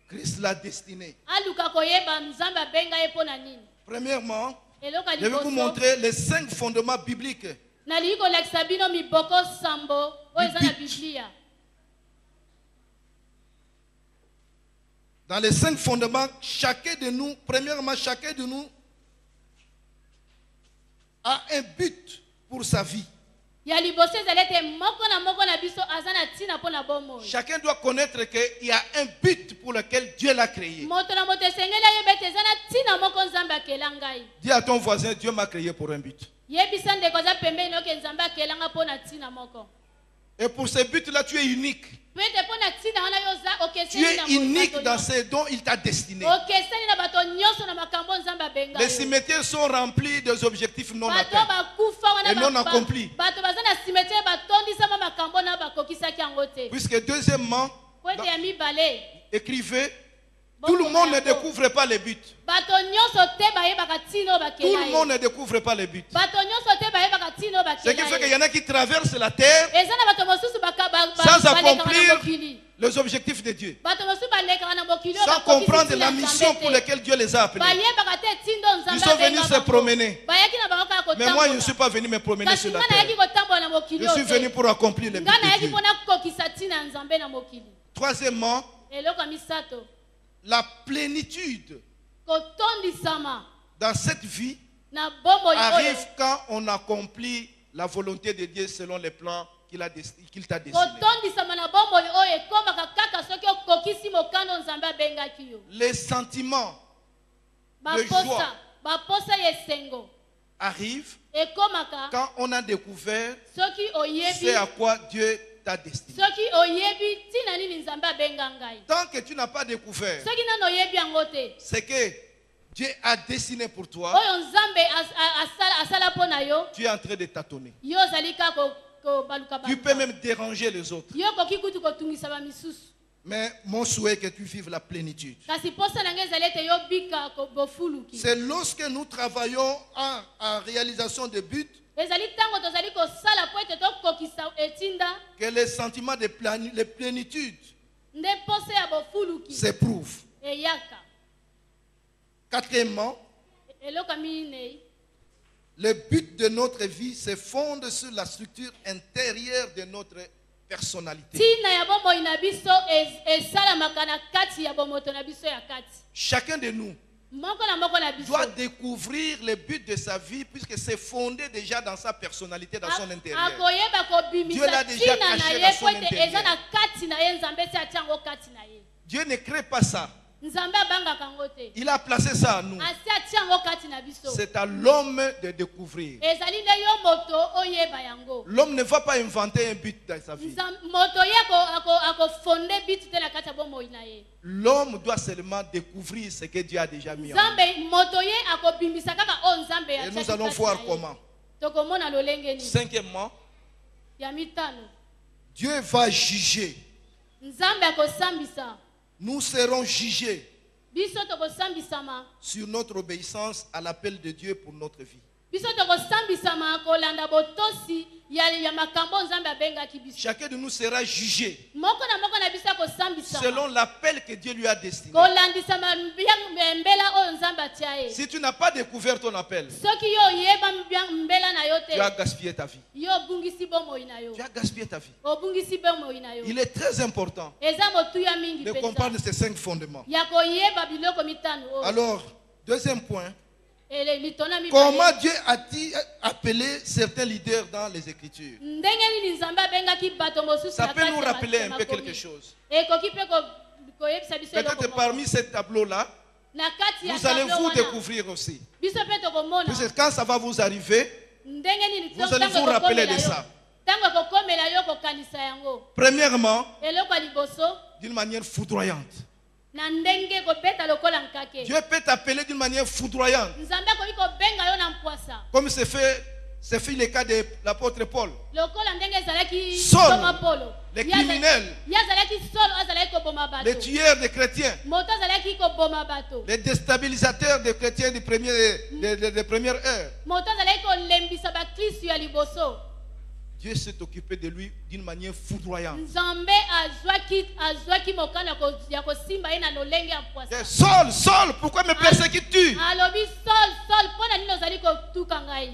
Christ l'a destiné. Aluka koyeba Nzambe abenga ye mpona nini. Premièrement, Eloko ya je vais vous liboso. montrer les 5 fondements bibliques. Nalingi kolakisa bino miboko sambo oyo eza na Biblia. Dans les 5 fondements, chacun de nous, premièrement, chacun de nous a un but pour sa vie. ya liboso ezali ete moko na biso aza na ntina mpo na bomoi. Chacun doit connaître qu'il y a un but pour lequel Dieu l'a créé. moto na moto esengeli ayeba ete eza na ntina moko nzambe akela ngai. Dis à ton voisin, Dieu m'a créé pour un but. yebisa ndeko aza pembeni oke nzambe akelanga mpo na ntina moko. Et pour ce but-là, tu es unique. po ete mpo na ntina wana yo oza Tu es unique dans ce dont il t'a destiné. okeseni na bato nyonso na makambo nzambe abenga Les cimetières sont remplis des objectifs non bato atteints bakufa wana et non accomplis. bato baza na cimetière batondisama makambo na bakokisaki yango te. Puisque deuxièmement, po ete ya mibale écrivez, tout le monde ne découvre pas les buts. bato nyonso te bayebaka ntina oyo Tout le bakela monde ye. ne découvre pas les buts. bato nyonso te bayebaka ntina oyo Ce qui bakela fait qu'il ye. y en a qui traversent la terre eza na bato mosusu sans balekaka na accomplir mokili. les objectifs de Dieu. bato mosusu balekaka na mokili oyo Sans bakokisi comprendre ntina la ya mission Nzambe pour te. laquelle Dieu les a appelés. bayebaka te ntina oyo Ils nzambe sont venus abenga se bango. promener. bayaki na bango kaka Mais moi, je ne suis kotambola pas venu me promener kasi sur la nga nayaki terre. kotambola na mokili Je suis oyo venu te. pour accomplir les buts nga de nayaki Dieu. mpona kokokisa ntina ya nzambe na mokili. Troisièmement, eloko ya misato la plénitude kotondisama dans cette vie na bomoi oyo arrive quand on accomplit la volonté de Dieu selon les plans qu'il t'a destinés. kotondisama na bomoi oyo ekomaka kaka soki okokisi mokano nzambe abengaki yo. Les sentiments de joie baposa ya esengo arrivent ekomaka quand on a découvert soki oyebi ce à quoi Dieu t'a destiné. soki oyebi ntina nini nzambe abenga ngai. Tant que tu n'as pas découvert soki nano oyebi yango te ce que Dieu a dessiné pour toi, oyo nzambe asala mpo na yo tu es en train de tâtonner. yo ozali kaka kobaluka Tu peux même déranger les autres. yo okoki kutu kotungisa bamisusu. Mais mon souhait est que tu vives la plénitude. kasi posa na ngai ezali ete yo bika bofuluki. C'est lorsque nous travaillons en réalisation de buts ezali ntango tozali kosala po ete tokokisa etinda que les sentiments de plénitude nde posa ya bofuluki s'éprouvent. eyaka. Quatrièmement, eloko ya minei le but de notre vie se fonde sur la structure intérieure de notre personnalité. ntina ya bomoi na biso esalamaka na kati ya bomoto na biso ya kati. Chacun de nous moko na biso doit découvrir le but de sa vie puisque c'est fondé déjà dans sa personnalité, dans son intérieur. akoyeba Dieu l'a kobimisa déjà ntina na caché ye dans son po ete intérieur. eza na kati na ye nzambe esi atia yango kati na ye. Dieu ne crée pas ça. nzambe abangaka yango te. Il a placé ça en nous. asi atia yango kati na biso. C'est à l'homme de découvrir. ezali nde yo moto oyeba yango. L'homme ne va pas inventer un but dans sa vie. moto ye akofonde bitu te na kati ya bomoi na ye. L'homme doit seulement découvrir ce que Dieu a déjà mis en nous. nzambe moto ye akobimbisa kaka oyo nzambe Et nous allons voir comment. tokomona lolenge nini. Cinquièmement, ya mitano Dieu va juger. nzambe akosambisa. Nous serons jugés biso tokosambisama. sur notre obéissance à l'appel de Dieu pour notre vie. biso tokosambisama kolanda botosi ya makambo nzambe abengaki biso. Chacun de nous sera jugé moko na biso akosambisama selon l'appel que Dieu lui a destiné. kolandisama mbela oyo nzambe atia ye. Si tu n'as pas découvert ton appel, soki yo oyeba mbela na yo tu as te gaspillé ta vie. yo obungisi bomoi na yo. Tu as gaspillé ta vie. obungisi bomoi na yo. Il est très important eza motuya mingi de penza comprendre ces 5 fondements. ya koyeba biloko mitano oyo. Alors, deuxième point, litona mibale. comment Dieu a-t-il appelé certains leaders dans les Écritures? ndenge nini nzambe abengaki bato mosusu Ça na peut kati nous ya rappeler un makomi. peu quelque chose. ekoki mpe koyebisa biso eloko Peut-être moko. parmi ces tableaux-là, na kati ya vous allez tableau vous wana, découvrir aussi. biso mpe tokomona Parce que quand ça va vous arriver, ndenge nini vous allez vous rappeler de ça. ntango ekokomela yo kokanisa yango. Premièrement, eloko ya liboso d'une manière foudroyante. na ndenge kobeta lokola nkake. Dieu peut t'appeler d'une manière foudroyante. nzambe akoki kobenga yo na mpwasa Comme c'est fait le cas de l'apôtre Paul. lokola ndenge ezalaki Saul, boma polo. les criminels, ye azalaki solo azalaki koboma bato. les tueurs de chrétiens, moto azalaki koboma bato. les déstabilisateurs des chrétiens des premières heures. moto azalaki kolembisa bakristu ya liboso. Dieu s'est occupé de lui d'une manière foudroyante. nzambe azwaki mokano ya kosimba ye na lolenge ya mpwasa. Saul, Saul, pourquoi me persécutes-tu? alobi sol mpo na nini ozali kotuka ngai.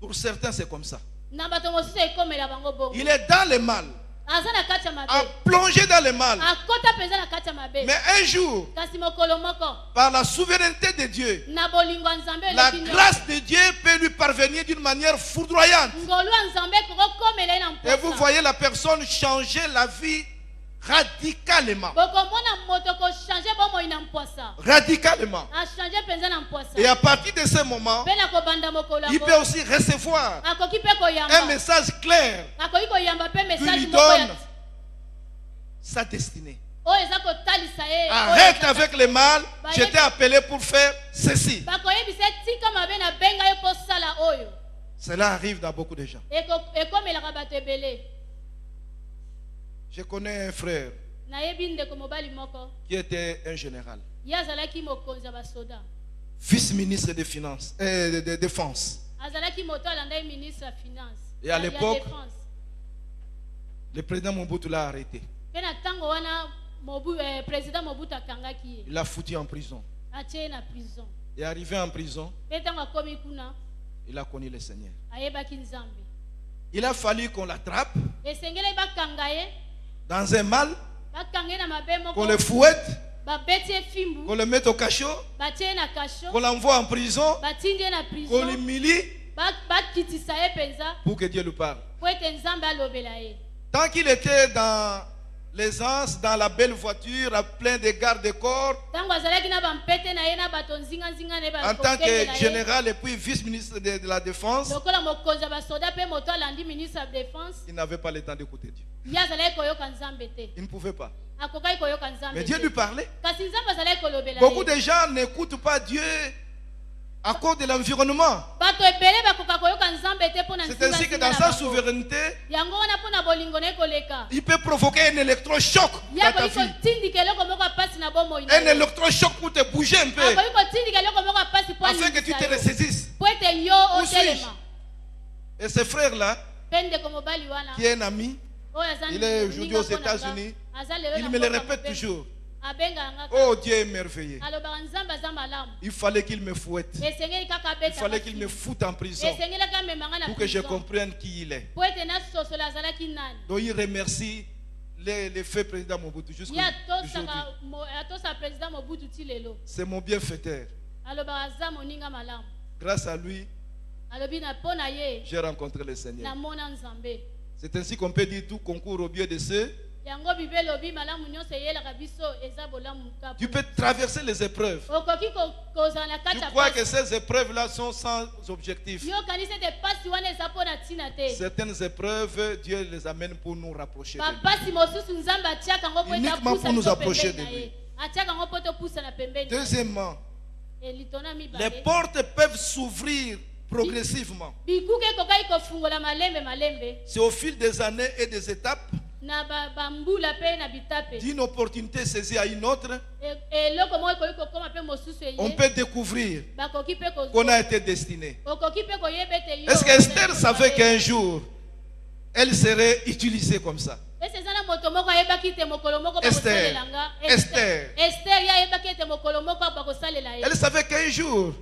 Pour certains, c'est comme ça. na bato mosusu ekomela bango bongo. Il est dans le mal. aza na kati ya a mabe plongé dans le mal. akota mpenza na kati ya mabe Mais un jour, kasi mokolo moko par la souveraineté de Dieu, na bolingo ya nzambe la eleki nyonso, grâce de Dieu peut lui parvenir d'une manière foudroyante. ngolu ya nzambe ekokomela ye na Et vous mposa voyez la personne changer la vie radicalement. bokomona moto kochange bomoi na mposa Radicalement. achange mpenza na mposa Et à partir de ce moment, mpe na kobanda mokolo il peut yango aussi recevoir akoki mpe un koyamba message clair akoki koyamba mpe qui message lui moko ya donne sa destinée. oyo eza kotalisa ye Arrête avec le mal, je t'ai appelé pour faire ceci. bakoyebisa tika mabe na benga ye kosala oyo Cela arrive dans beaucoup de gens. ekomelaka bato ebele Je connais un frère nayebi ndeko mobali moko qui était un général, ye azalaki mokonzi ya basoda vice-ministre des Finances, de Défense. azalaki moto alanda ye ministre ya finance Et à ya l'époque, défense. le président Mobutu l'a arrêté. mpe na ntango wana président mobutu akangaki ye Il l'a foutu en prison. atie ye na prison Et arrivé en prison, mpe ntango akomi kuna il a connu le Seigneur. ayebaki nzambe Il a fallu qu'on l'attrape esengeli bakanga ye dans un mal, bakanga ye na mabe qu'on moko le fouette, babeti ye fimbu qu'on le mette au cachot, batie ye na kasho qu'on l'envoie en prison, batindi ye na qu'on prison l'humilie bakitisa ye mpenza pour que Dieu lui parle. po ete nzambe alobela ye Tant qu'il était dans l'aisance, dans la belle voiture, à plein de garde-corps, ntango azalaki na bampete na ye na bato nzinganzinga na ye en tant que bakokengela ye général et puis vice-ministre de la Défense, lokola mokonzi ya basoda mpe moto alandi ministre ya défense il n'avait pas le temps d'écouter Dieu. ye azalaki koyoka nzambe te Il ne pouvait pas. akokaki koyoka nzambe Mais Dieu lui te parlait. kasi nzambe azalaki kolobela Beaucoup ye de gens n'écoutent pas Dieu à cause de l'environnement. bato ebele bakoka koyoka nzambe te mpo na C'est ainsi que dans sa souveraineté, yango wana mpo na bolingo na ye koleka il peut provoquer un électrochoc ye dans ta akoki vie. kotindika eloko moko ya pasi na bomoi na Un ye électrochoc pour te bouger un peu, akoki kotindika eloko moko ya pasi mpo afin que tu te alingisa yo ressaisisses. po ete yo Où suis-je? otelema Et ce frère-là, mpe ndeko mobali wana qui est un ami, oyo aza il est aujourd'hui aux ninga mpo na nga, États-Unis, aza lelo il na me le mboka répète mobali. toujours. abengaka nga Oh, Dieu est merveilleux. alobaka nzambe aza malamu Il fallait qu'il me fouette. esengeli kaka Il fallait abetaka qu'il me foute en prison esengelaki amemanga na pour que je prison comprenne qui il est. po ete nasosola azalaki nani Donc il remercie les faits président Mobutu ye jusqu'aujourd'hui. atosaka président mobutu ti lelo C'est mon bienfaiteur. alobaka aza moninga malamu Grâce à lui, alobi na mpo na ye j'ai rencontré le Seigneur. namona nzambe C'est ainsi qu'on peut dire tout concours au bien de ceux. yango bible elobi malamu nyonso eyelaka biso eza bolamu Tu kapu peux traverser les épreuves. okoki kozala na Tu kati ya crois que pasi ces épreuves-là sont sans objectif. yo okanisi ete pasi wana eza mpo na ntina te Certaines épreuves, Dieu les amène pour nous rapprocher de lui. bapasi mosusu nzambe atiaka yango mpo ete Uniquement apusa pour nous biso approcher pembeni na de lui. ye atiaka yango mpo topusa na pembeni na ye. Deuxièmement, elitona les mibale portes peuvent s'ouvrir progressivement. bikuke ekokaki kofungola malembe malembe C'est au fil des années et des étapes na bambula mpe na bitape d'une opportunité saisie à une autre, eloko moko ekoki kokóma mpe mosusu on eye peut découvrir bakoki mpe qu'on a été destiné. okoki mpe koyeba ete yo Est-ce qu'Esther savait qu'un jour, elle serait utilisée comme ça? ese eza na moto moko ayebaki ete mokolo moko Esther. bakosalela nga Esther. ester ye ayebaki ete mokolo moko bakosalela ye Elle savait qu'un jour,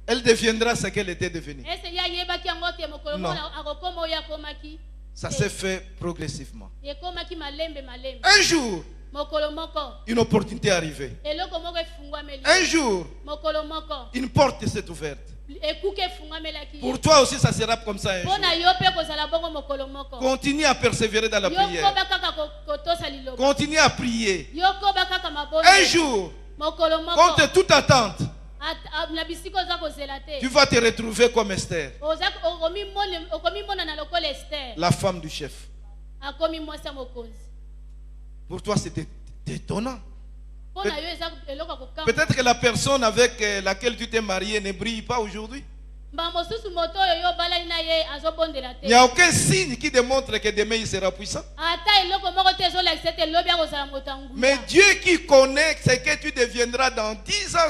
elle deviendra ce qu'elle était devenue. ese ye ayebaki yango te mokolo Non. moko akokóma oyo akomaki Ça s'est fait progressivement. ekomaki malembe malembe Un jour, mokolo moko une opportunité est arrivée. eloko moko efungwameli Un jour, mokolo moko une porte s'est ouverte. ekuke efungwamelaki ye Pour toi aussi, ça sera comme ça un mpo jour. na yo mpe kozala bongo mokolo moko Continue à persévérer dans la yo prière. koba kaka kotosa liloba Continue à prier. yo koba kaka mabongo Un jour, mokolo moko contre toute attente, na bisika oza kozela te tu vas te retrouver comme Esther, okomi monana lokola ester la femme du chef. akomi mwasi ya mokonzi Pour toi, c'était étonnant. mpo na yo eza eloko ya kokamba Peut-être que la personne avec laquelle tu t'es marié ne brille pas aujourd'hui. mba mosusu moto oyo yo obalani na ye azobondela Il n'y a te aucun signe qui démontre que demain il sera puissant. ata eloko moko te ezolakisa ete elobi akozala moto ya Mais ngunda Dieu qui connaît ce que tu deviendras dans 10 ans,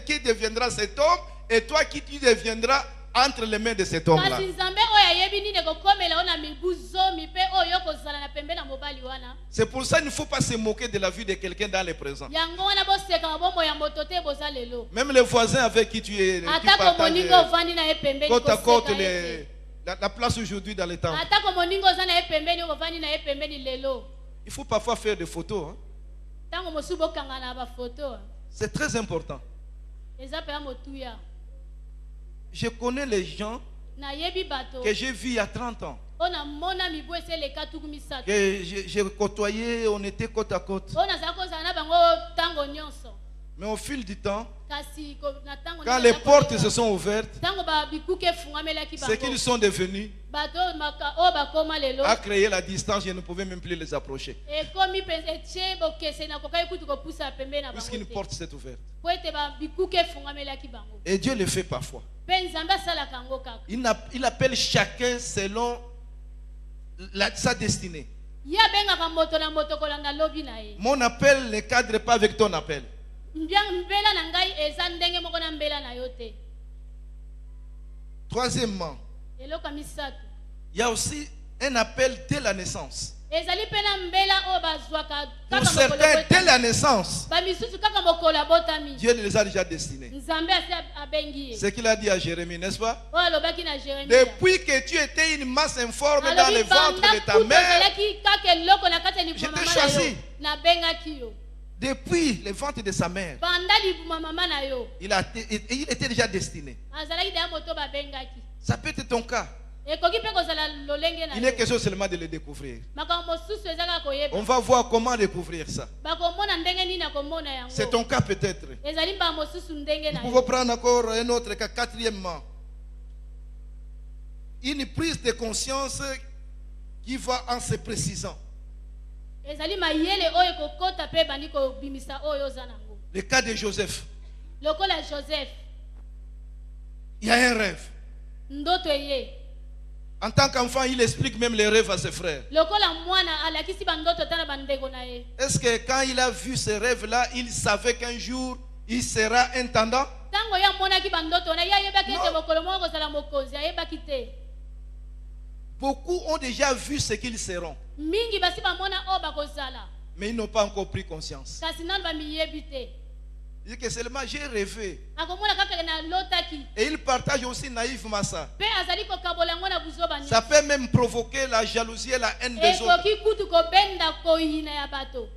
qui deviendra cet homme, et toi qui tu deviendras entre les mains de cet homme-là. kasi nzambe oyo ayebi nini ekokomela yo na mibu zomi mpe oyo kozala na pembe na mobali wana C'est pour ça qu'il ne faut pas se moquer de la vie de quelqu'un dans le présent. yango wana bosekaka bomoi ya moto te boza lelo Même les voisins avec qui tu es, tu atako moninga partages ovandi na ye pembeni côte à côte koseka ye te. la place aujourd'hui dans les temples. Atako moningo za na ye pembeni okovani na ye pembeni lelo. Il faut parfois faire des photos. Hein. Tango mosubo kanga na ba photo. C'est très important. Eza pe motuya. Je connais les gens Na yebi bato. que j'ai vus il y a 30 ans. Ona mona mibwese le katuku misato. Que j'ai côtoyé, on était côte à côte. Ona zako za na bango tango nyonso. Mais au fil du temps, Kasi na tango quand les portes se sont ouvertes, tango ba bikuke fungamela ki bango. ce qu'ils sont devenus Bato maka o ba koma lelo. a créé la distance, je ne pouvais même plus les approcher. E komi pense chebo kese na kokai kutu ko pusa pembe na bango. Puisqu'une porte s'est ouverte. Po ete ba bikuke fungamela ki bango. Et Dieu le fait parfois. Pe nzamba sala kango kaka. Il appelle chacun selon sa destinée. Ya benga ka moto na moto kolanda lobi na ye. Mon appel ne cadre pas avec ton appel. Mbela na ngai eza ndenge moko na mbela na yo te. Troisièmement, Eloka misato. il y a aussi un appel dès la naissance. Ezali pena mbela o bazwaka Pour kaka mokolo certains, dès botami. la naissance, Ba misusu kaka mokolo botami. Dieu les a déjà destinés. Nzambe asi abengi ye. C'est ce qu'il a dit à Jérémie, n'est-ce pas? O alobaki na Jérémie. Depuis que tu étais une masse informe dans le ventre de ta mère, je t'ai choisi. Na bengaki yo. Depuis le ventre de sa mère, Banda libuma mama na yo. il était déjà destiné. Azalaki da moto ba bengaki. Ça peut être ton cas. Ekoki pe kozala lolenge na Il yo. est question seulement de le découvrir. Makambo mosusu ezaka koyeba. On va voir comment découvrir ça. Bakomona ndenge nini na komona yango. C'est ton cas peut-être. Ezali ba mosusu ndenge na Nous yo. pouvons prendre encore un autre cas, quatrièmement. Une prise de conscience qui va en se précisant. Ezali mayele oyo kokota pe bandi ko bimisa oyo zanango. Le cas de Joseph. Lokola Joseph. Il y a un rêve. Ndoto ye. En tant qu'enfant, il explique même les rêves à ses frères. Lokola mwana alakisi bandoto tana bandego na ye. Est-ce que quand il a vu ces rêves-là, il savait qu'un jour, il sera intendant? Tango ya mona ki bandoto na ya yeba kete Non. mokolo moko kozala mokonzi ayeba kite. Beaucoup ont déjà vu ce qu'ils seront, Mingi basi bamona o bakozala. mais ils n'ont pas encore pris conscience. Kasi nanu bamiyebi te. Il dit que seulement j'ai rêvé. Akomona kaka na lotaki. Et il partage aussi naïvement ça. Pe azali kokabola ngo na buzoba Ça nyonso. peut même provoquer la jalousie et la haine des autres. Ekoki kutu kobenda koyina ya bato.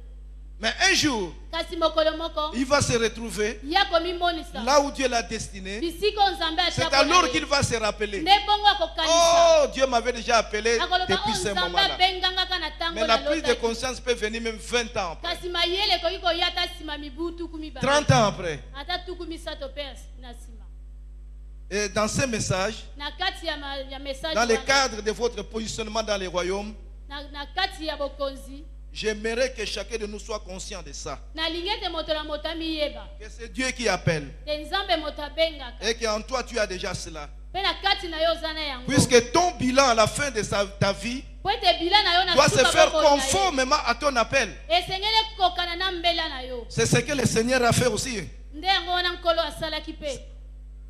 Mais un jour, Kasi mokolo moko il va se retrouver ya komimonisa. là où Dieu l'a destiné. Bisiko nzambe C'est atako. alors qu'il va se rappeler. Ne bongo akokanisa. Oh, Dieu m'avait déjà appelé Akoloba depuis o ce nzambe moment-là. abenganga kana tango Mais na la prise de lotaki. conscience peut venir même 20 ans après, Kasi mayele koki koyata sima mibu tukumi ba. 30 ans après. Ata tukumi sato pe na sima. Et dans ce message, Na kati ya message dans le wana, cadre de votre positionnement dans les royaumes, na kati ya bokonzi j'aimerais que chacun de nous soit conscient de ça. na lingete moto na moto amiyeba Que c'est Dieu qui appelle. te nzambe moto abengaka Et qu'en toi tu as déjà cela. pe na kati na yo oza na yango Puisque ton bilan à la fin de ta vie po ete bila na yo na doit se suka faire boko na ye, conformément à ton appel. esengeli kokana na mbela na yo C'est ce que le Seigneur a fait aussi. nde yango wana nkolo asalaki pe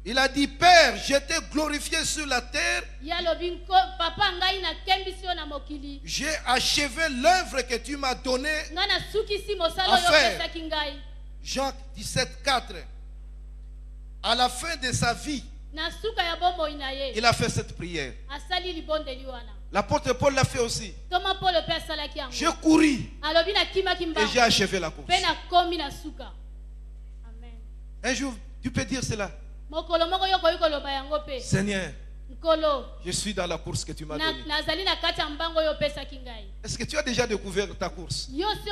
Il a dit, Père, je t'ai glorifié sur la terre. ye alobi papa ngai nakembisi yo na mokili J'ai achevé l'œuvre que tu m'as donnée. ngai nasukisi mosala oyo Affaire. opesaki ngai Jean 17, 4. À la fin de sa vie, na suka ya bomoi na ye il a fait cette prière. asali libondeli wana L'apôtre Paul l'a fait aussi. toma polo mpe asalaki J'ai yango couru alobi nakimaki et mbango j'ai achevé la course. mpe nakomi na suka amen Un jour, tu peux dire cela. mokolo moko yo koyi koloba yango mpe Seigneur, nkolo je suis dans la course que tu m'as donnée. nazali na kati ya mbango oyo opesaki ngai Est-ce que tu as déjà découvert ta course? yo si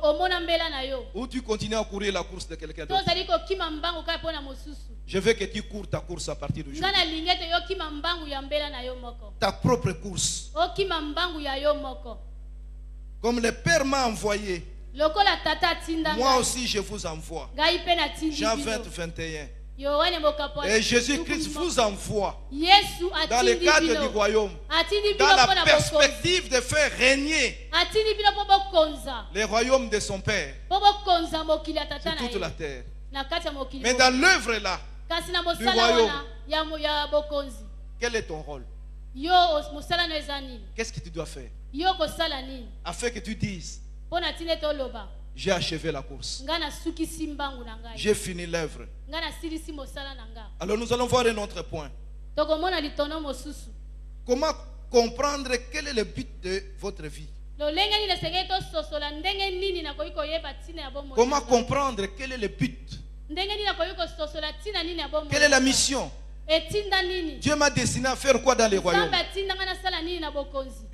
omona mbela na yo Ou tu continues à courir la course de quelqu'un to d'autre? ozali kokima mbangu kaka mpo na mosusu Je veux que tu cours ta course à partir ngai d'aujourd'hui. nalingi ete yokima mbangu ya mbela na yo moko Ta propre course. okima mbangu ya yo moko Comme le Père m'a envoyé, lokola tata atinda moi ngai aussi je vous envoie. ngai mpe natindi Jean bino 20, 21. yohane mokapo Et Jésus-Christ vous envoie yesu dans le atindi cadre du bino royaume, atindi bino dans mpo la na bokonzi perspective de faire régner atindi bino mpo bokonza le royaume de son Père mpo bokonza mokili ya tata sur na toute la ye terre. na kati ya mokili Mais dans l'œuvre là, kasi na du mosala royaume. wana ya bokonzi quel est ton rôle? yo mosala no eza nini Qu'est-ce que tu dois faire yo kosala nini afin que tu dises, mpo na ntina ete oloba j'ai achevé la course, ngai nasukisi mbangu na ngai j'ai fini l'œuvre. ngai nasilisi mosala na ngai Alors nous allons voir un autre point. tokomona litono mosusu Comment comprendre quel est le but de votre vie? Comment comprendre quel est le but? Quelle est la mission? Dieu m'a destiné à faire quoi dans les royaumes?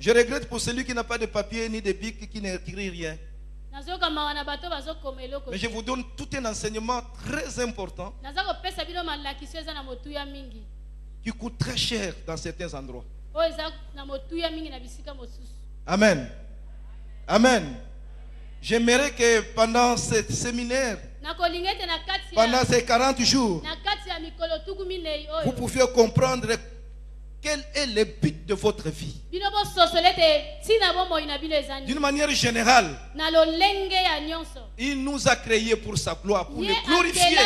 Je regrette pour celui qui n'a pas de papier ni de bic, qui n'écrit rien. Mais je vous donne tout un enseignement très important qui coûte très cher dans certains endroits. Amen. Amen. J'aimerais que pendant ce séminaire, pendant ces 40 jours, vous pouviez comprendre quel est le but de votre vie. D'une manière générale, il nous a créés pour sa gloire, pour le glorifier.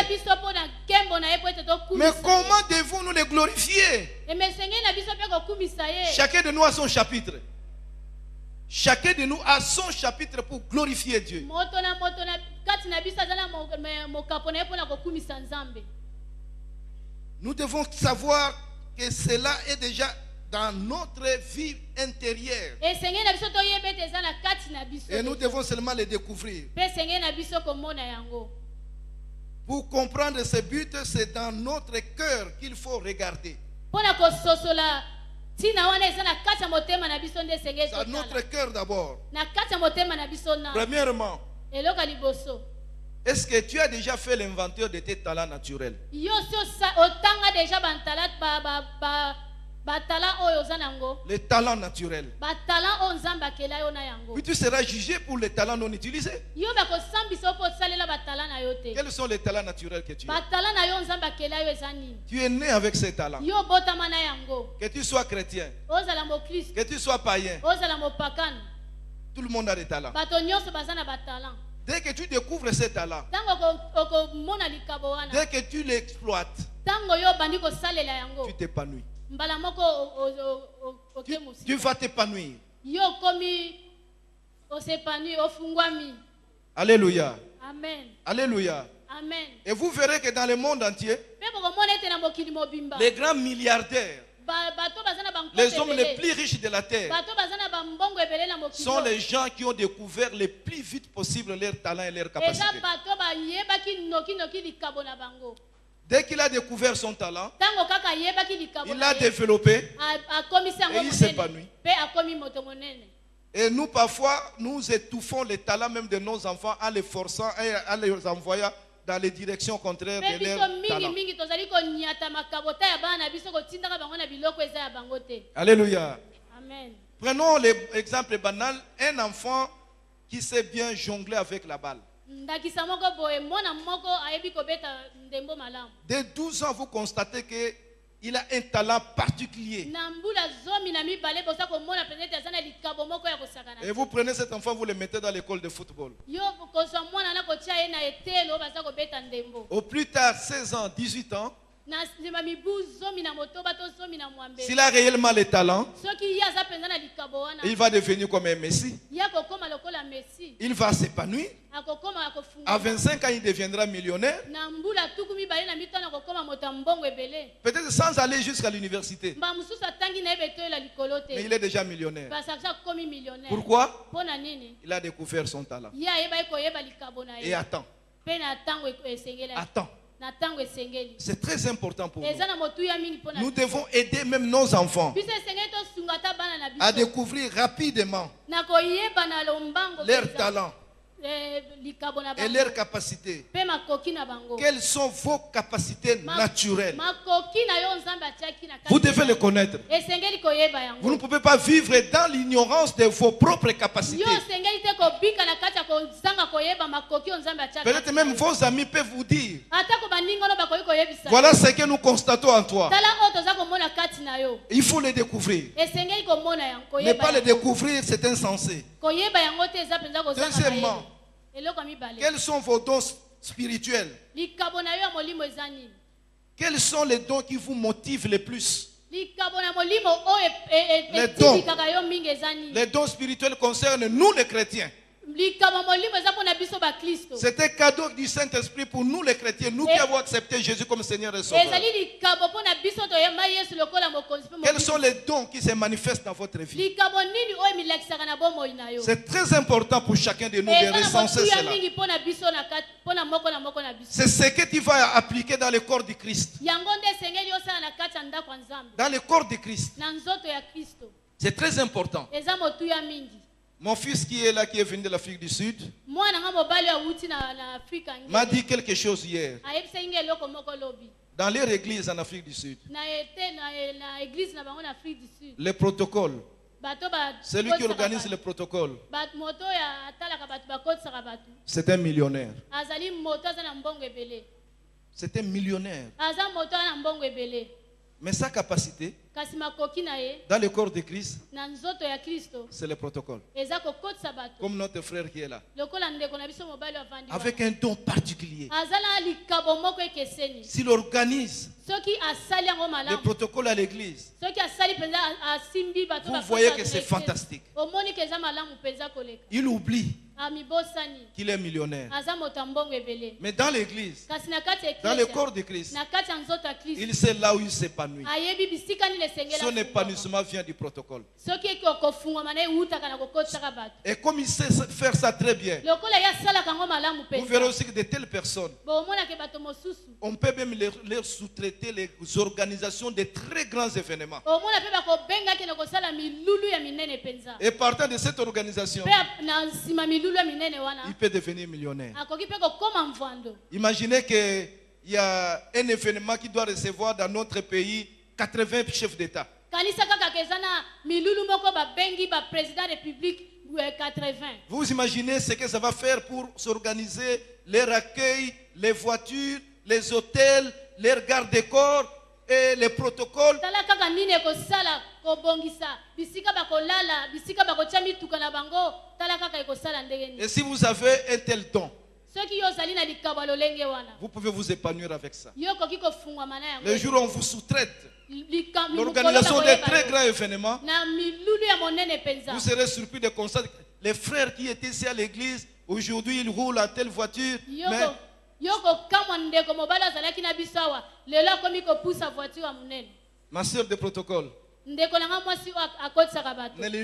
Mais comment devons nous le glorifier? Chacun de nous a son chapitre. Chacun de nous a son chapitre pour glorifier Dieu. Nous devons savoir que cela est déjà dans notre vie intérieure. Et nous devons seulement le découvrir. Pour comprendre ce but, c'est dans notre cœur qu'il faut regarder. C'est notre cœur d'abord. Premièrement, est-ce que tu as déjà fait l'inventaire de tes talents naturels? Les talents naturels. Puis tu seras jugé pour les talents non utilisés. Quels sont les talents naturels que tu as? Tu es né avec ces talents. Que tu sois chrétien, que tu sois païen, tout le monde a des talents. Dès que tu découvres ces talents, dès que tu l'exploites, tu t'épanouis. Tu vas t'épanouir. Alléluia. Amen. Alléluia. Amen. Et vous verrez que dans le monde entier, les grands milliardaires, les hommes les plus riches de la terre, sont les gens qui ont découvert le plus vite possible leurs talents et leurs capacités. Dès qu'il a découvert son talent, il l'a développé et il s'épanouit. Et nous, parfois, nous étouffons les talents même de nos enfants en les forçant et en les envoyant dans les directions contraires de leurs talents. Alléluia. Amen. Prenons l'exemple banal, un enfant qui sait bien jongler avec la balle. Dès 12 ans, vous constatez qu'il a un talent particulier. Et vous prenez cet enfant, vous le mettez dans l'école de football. Au plus tard, 16 ans, 18 ans, s'il a réellement le talent, il va devenir comme un Messie. Il va s'épanouir. À 25 ans, il deviendra millionnaire. Peut-être sans aller jusqu'à l'université. Mais il est déjà millionnaire. Pourquoi? Il a découvert son talent. Et attends. Attends. C'est très important pour nous. Nous devons aider même nos enfants à découvrir rapidement leurs talents et leurs capacités. Quelles sont vos capacités naturelles? Vous devez les connaître. Vous ne pouvez pas vivre dans l'ignorance de vos propres capacités. Peut-être même vos amis peuvent vous dire: voilà ce que nous constatons en toi. Il faut les découvrir. Ne pas les découvrir, c'est insensé. Deuxièmement, quels sont vos dons spirituels? Quels sont les dons qui vous motivent le plus? Les dons spirituels concernent nous les chrétiens. C'est un cadeau du Saint-Esprit pour nous les chrétiens, nous qui avons accepté Jésus comme Seigneur et Sauveur. Quels sont les dons qui se manifestent dans votre vie? C'est très important pour chacun de nous de recenser cela. C'est ce que tu vas appliquer dans le corps du Christ. Dans le corps du Christ. C'est très important. Mon fils qui est là, qui est venu de l'Afrique du Sud, m'a dit quelque chose hier. Dans leur église en Afrique du Sud, le protocole, celui qui organise le protocole, c'est un millionnaire. C'est un millionnaire. Mais sa capacité, dans le corps de Christ, c'est le protocole. Comme notre frère qui est là. Avec un don particulier. S'il organise le protocole à l'église, vous voyez que c'est fantastique. Il oublie qu'il est millionnaire. Mais dans l'église, dans le corps de Christ, il sait là où il s'épanouit. Son épanouissement vient du protocole. Et comme il sait faire ça très bien, vous verrez aussi que de telles personnes, on peut même leur sous-traiter les organisations de très grands événements. Et partant de cette organisation, il peut devenir millionnaire. Imaginez qu'il y a un événement qui doit recevoir dans notre pays 80 chefs d'État. Vous imaginez ce que ça va faire pour s'organiser, leur accueil, les voitures, les hôtels, leurs gardes-corps et les protocoles. Et si vous avez un tel don, vous pouvez vous épanouir avec ça. Le jour où on vous sous-traite l'organisation de très grands événements, vous serez surpris de constater que les frères qui étaient ici à l'église, aujourd'hui ils roulent à telle voiture. Mais ma soeur de protocole, ne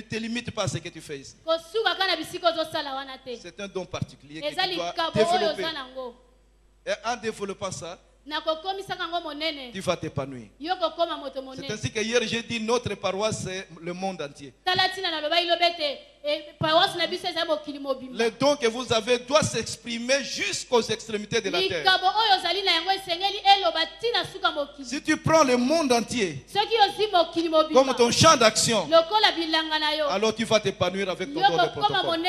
te limite pas à ce que tu fais ici. C'est un don particulier que tu dois développer. Et en développant ça, tu vas t'épanouir. C'est ainsi que hier j'ai dit notre paroisse c'est le monde entier. Le don que vous avez doit s'exprimer jusqu'aux extrémités de la terre. Si tu prends le monde entier comme ton champ d'action, alors tu vas t'épanouir avec ton don de protocole.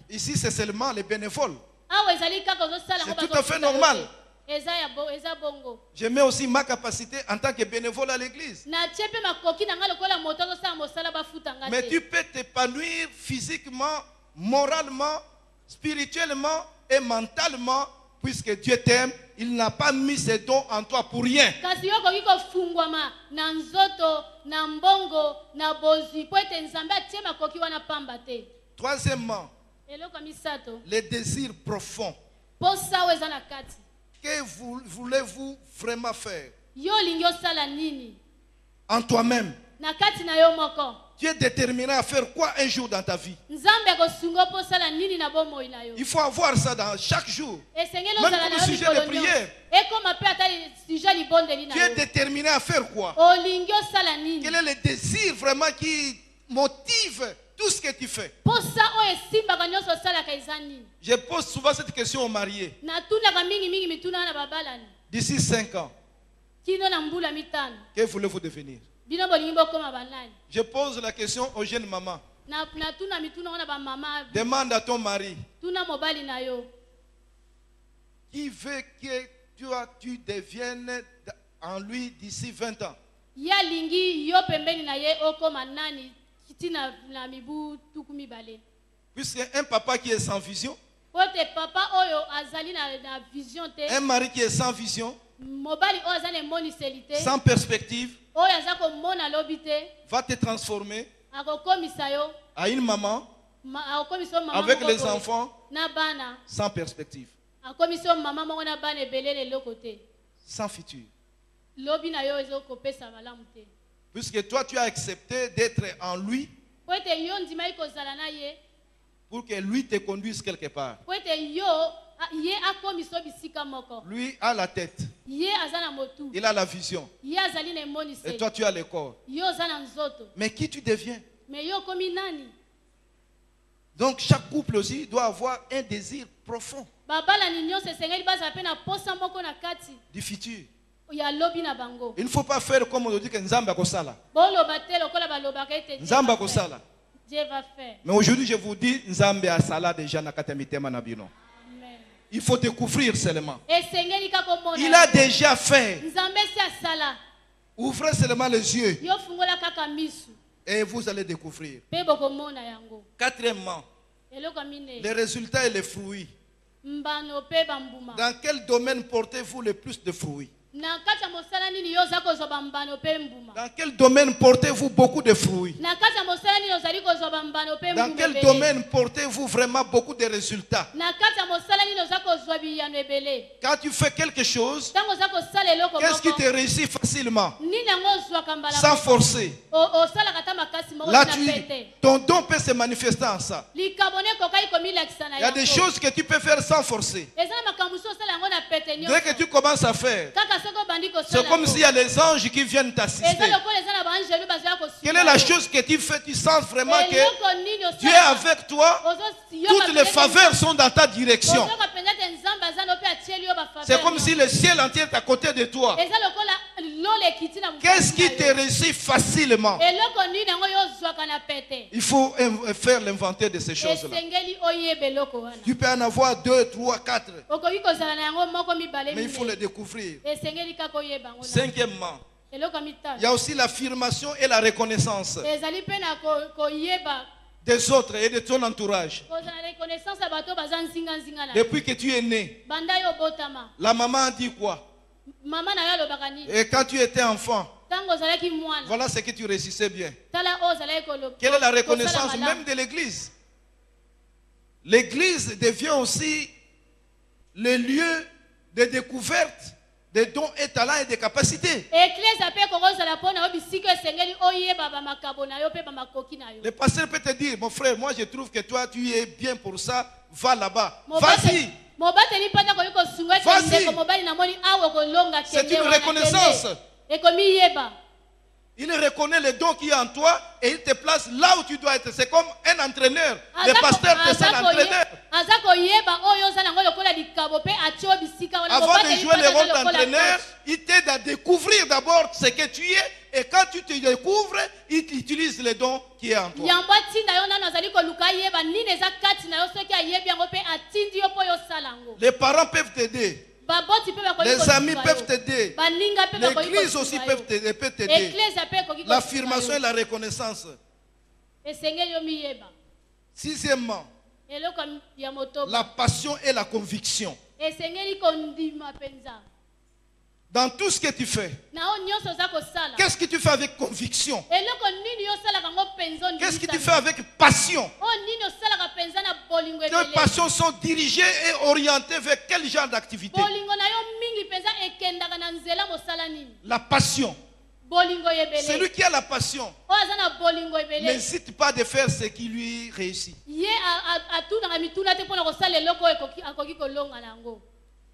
Ici c'est seulement les bénévoles. C'est tout à fait normal. Je mets aussi ma capacité en tant que bénévole à l'église. Mais tu peux t'épanouir physiquement, moralement, spirituellement et mentalement, puisque Dieu t'aime. Il n'a pas mis ses dons en toi pour rien. Troisièmement, les désirs profonds. Que voulez-vous vraiment faire en toi-même? Tu es déterminé à faire quoi un jour dans ta vie? Il faut avoir ça dans chaque jour. Même comme sujet de prière. Tu es déterminé à faire quoi? Quel est le désir vraiment qui motive tout ce que tu fais? Je pose souvent cette question aux mariés. D'ici 5 ans, que voulez-vous devenir? Je pose la question aux jeunes mamans. Demande à ton mari qui veut que tu deviennes en lui d'ici 20 ans. Puisqu'un papa qui est sans vision, un mari qui est sans vision, sans perspective, va te transformer à une maman akomiso mama avec moko les boye. enfants Na bana sans perspective, akomiso mama moko na bana ebele leloko te. sans futur. Lobi na yo ezokopesa malamu te. Puisque toi, tu as accepté d'être en lui Po ete yo ndimai kozala na ye, pour que lui te conduise quelque part. po ete yo ye akomiso bisika moko. Lui a la tête, Ye aza na motu. il a la vision. Ye azali na Et emoniseli. toi, tu as le corps. Yo oza na nzoto. Mais qui tu deviens? Me yo okomi nani? Donc, chaque couple aussi doit avoir un désir profond Babalani nyonso esengeli bazala mpe na posa moko na kati du futur. ya lobi na bango. Il ne faut pas faire comme on dit que Nzamba Kosala. Boloba te lokola balobaka ete Dieu Nzamba va faire. Kosala. Dieu va faire. Mais aujourd'hui, je vous dis, Nzambe Asala déjà na katemitema na bino. Amen. Il faut découvrir seulement. Esengeli kaka omona. Il a déjà fait. Nzambe si asala. Ouvrez seulement les yeux Yo fungola kaka misu. et vous allez découvrir. Pe bokomona yango. Quatrièmement, Eloko mine. les résultats et les fruits. Mbano pe bambuma. Dans quel domaine portez-vous le plus de fruits? Na kati ya mosala nini yo za kozwa bambano pe mbuma. Dans quel domaine portez-vous beaucoup de fruits? Na kati ya mosala nini ozali kozwa bambano pe mbuma. Dans quel ebele. domaine portez-vous vraiment beaucoup de résultats? Na kati ya mosala nini oza kozwa biyano ebele. Quand tu fais quelque chose, Tango oza kosala eloko qu'est-ce qui moko. te réussit facilement, Nini yango ozwaka mbala sans moko. forcer? Osalaka ta makasi moko Là, na pete. ton don peut se manifester en ça. Likabone kokai komilakisa na Il y a des choses que tu peux faire sans forcer. Eza na makambo so osala yango na pete nyonso. Dès que tu commences à faire, Kaka soko bandi kosala. c'est comme s'il y a les anges qui viennent t'assister. Eza lokola eza na banjelu bazoya kosuka. Quelle est la chose que tu fais? Tu sens vraiment que Eloko nini osala. Dieu est avec toi. Toutes les faveurs sont dans ta direction. Ozoka penza te nzamba aza no pe atieli yo ba faveur. C'est comme si le ciel entier est à côté de toi. Eza lokola lole kiti na mukati. Qu'est-ce qui te réussit facilement? Eloko nini yango yo ozwaka na pete. Il faut faire l'inventaire de ces choses-là. Esengeli oyeba eloko wana. Tu peux en avoir 2, 3, 4, Okoki kozala na yango moko mibale mais il faut mine. les découvrir. Esengeli kaka oyeba yango. Cinquièmement, Eloko il y mitano. a aussi l'affirmation et la reconnaissance Ezali pe na koyeba. des autres et de ton entourage. Kozala na reconnaissance ya bato baza nzinga nzinga na. Depuis que tu es né, Banda yo botama. la maman a dit quoi? Mama na yo alobaka nini? Et quand tu étais enfant, Tango ozalaki mwana. voilà ce que tu réussissais bien. Tala oyo ozalaki koloba. Quelle est la Kosala reconnaissance malamu. même de l'église? L'église devient aussi le lieu de découverte des dons et talents et des capacités. Eklesa pe kokozala mpona yo bisika esengeli oyeba bamakabo na yo pe bamakoki na yo. Le pasteur peut te dire, mon frère, moi je trouve que toi tu es bien pour ça, va là-bas. Mobate- Vas-y. mobateli mpata koki kosunga ete Vas-y. ndeko mobali namoni awa kolonga C'est kende une wana reconnaissance. kende. Ekomi yeba. Il reconnaît les dons qu'il y a en toi et il te place là où tu dois être. C'est comme un entraîneur. Le pasteur te sert l'entraîneur. Aza koyeba oyo oza nango lokola likabo pe atie yo bisika wana. Avant de Mobateli jouer le mpata rôle aza lokola d'entraîneur, coach. il t'aide à découvrir d'abord ce que tu es. Et quand tu te découvres, il utilise les dons qui est en toi. Yango atinda yo nano azali koluka yeba nini eza kati na yo soki ayebi yango pe atindi yo po yo sala yango. Les parents peuvent t'aider. Baboti pe bakoki Les amis kosunga peuvent yo. t'aider. Baninga pe bakoki L'église kosunga aussi yo. peut t'aider. Eklesa pe ekoki kosunga L'affirmation yo. et la reconnaissance. Esengeli yo miyeba. Sixièmement, Eloko ya motoba. la passion et la conviction. Esengeli kondima penza. Dans tout ce que tu fais, Na o nyonso oza kosala. qu'est-ce que tu fais avec conviction? Eloko nini yo salaka ngo penza ondimisa. Qu'est-ce que tu fais avec passion? O nini osalaka penza na bolingo Tes ebele. passions sont dirigées et orientées vers quel genre d'activité? Bolingo na yo mingi penza ekendaka na nzela mosala nini. La passion. Bolingo ebele. Celui qui a la passion O aza na bolingo ebele. n'hésite pas de faire ce qui lui réussit. Ye atunaka mituna te mpona kosala eloko oyo akoki kolonga nango.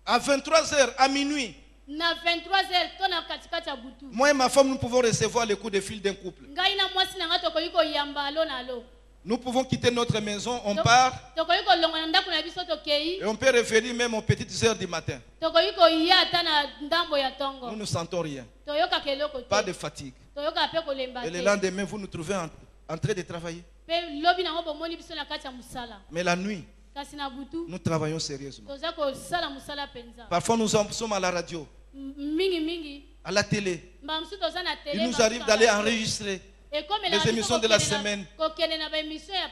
À 23h, à minuit, Na 23h to na katikati ya butu. moi et ma femme, nous pouvons recevoir le coup de fil d'un couple. Ngai na mwasi na nga tokoki koyamba alo na alo. Nous pouvons quitter notre maison, on part Tokoki kolonga na ndako na biso tokei. et on peut revenir même aux petites heures du matin. Tokoki koya ata na ndambo ya tongo. Nous ne sentons rien. Toyokaka eloko Pas te. de fatigue. Toyoka pe kolemba Et le te. lendemain, vous nous trouvez en train de travailler. Pe lobi nango bomoni biso na kati ya musala. Mais la nuit, Kasi na butu nous travaillons sérieusement. toza kosala musala penza. Parfois, nous sommes à la radio, Mingi mingi. à la télé. Mbamsu toza na télé. Il nous mbamsu arrive na d'aller radio. enregistrer. les émissions de la semaine.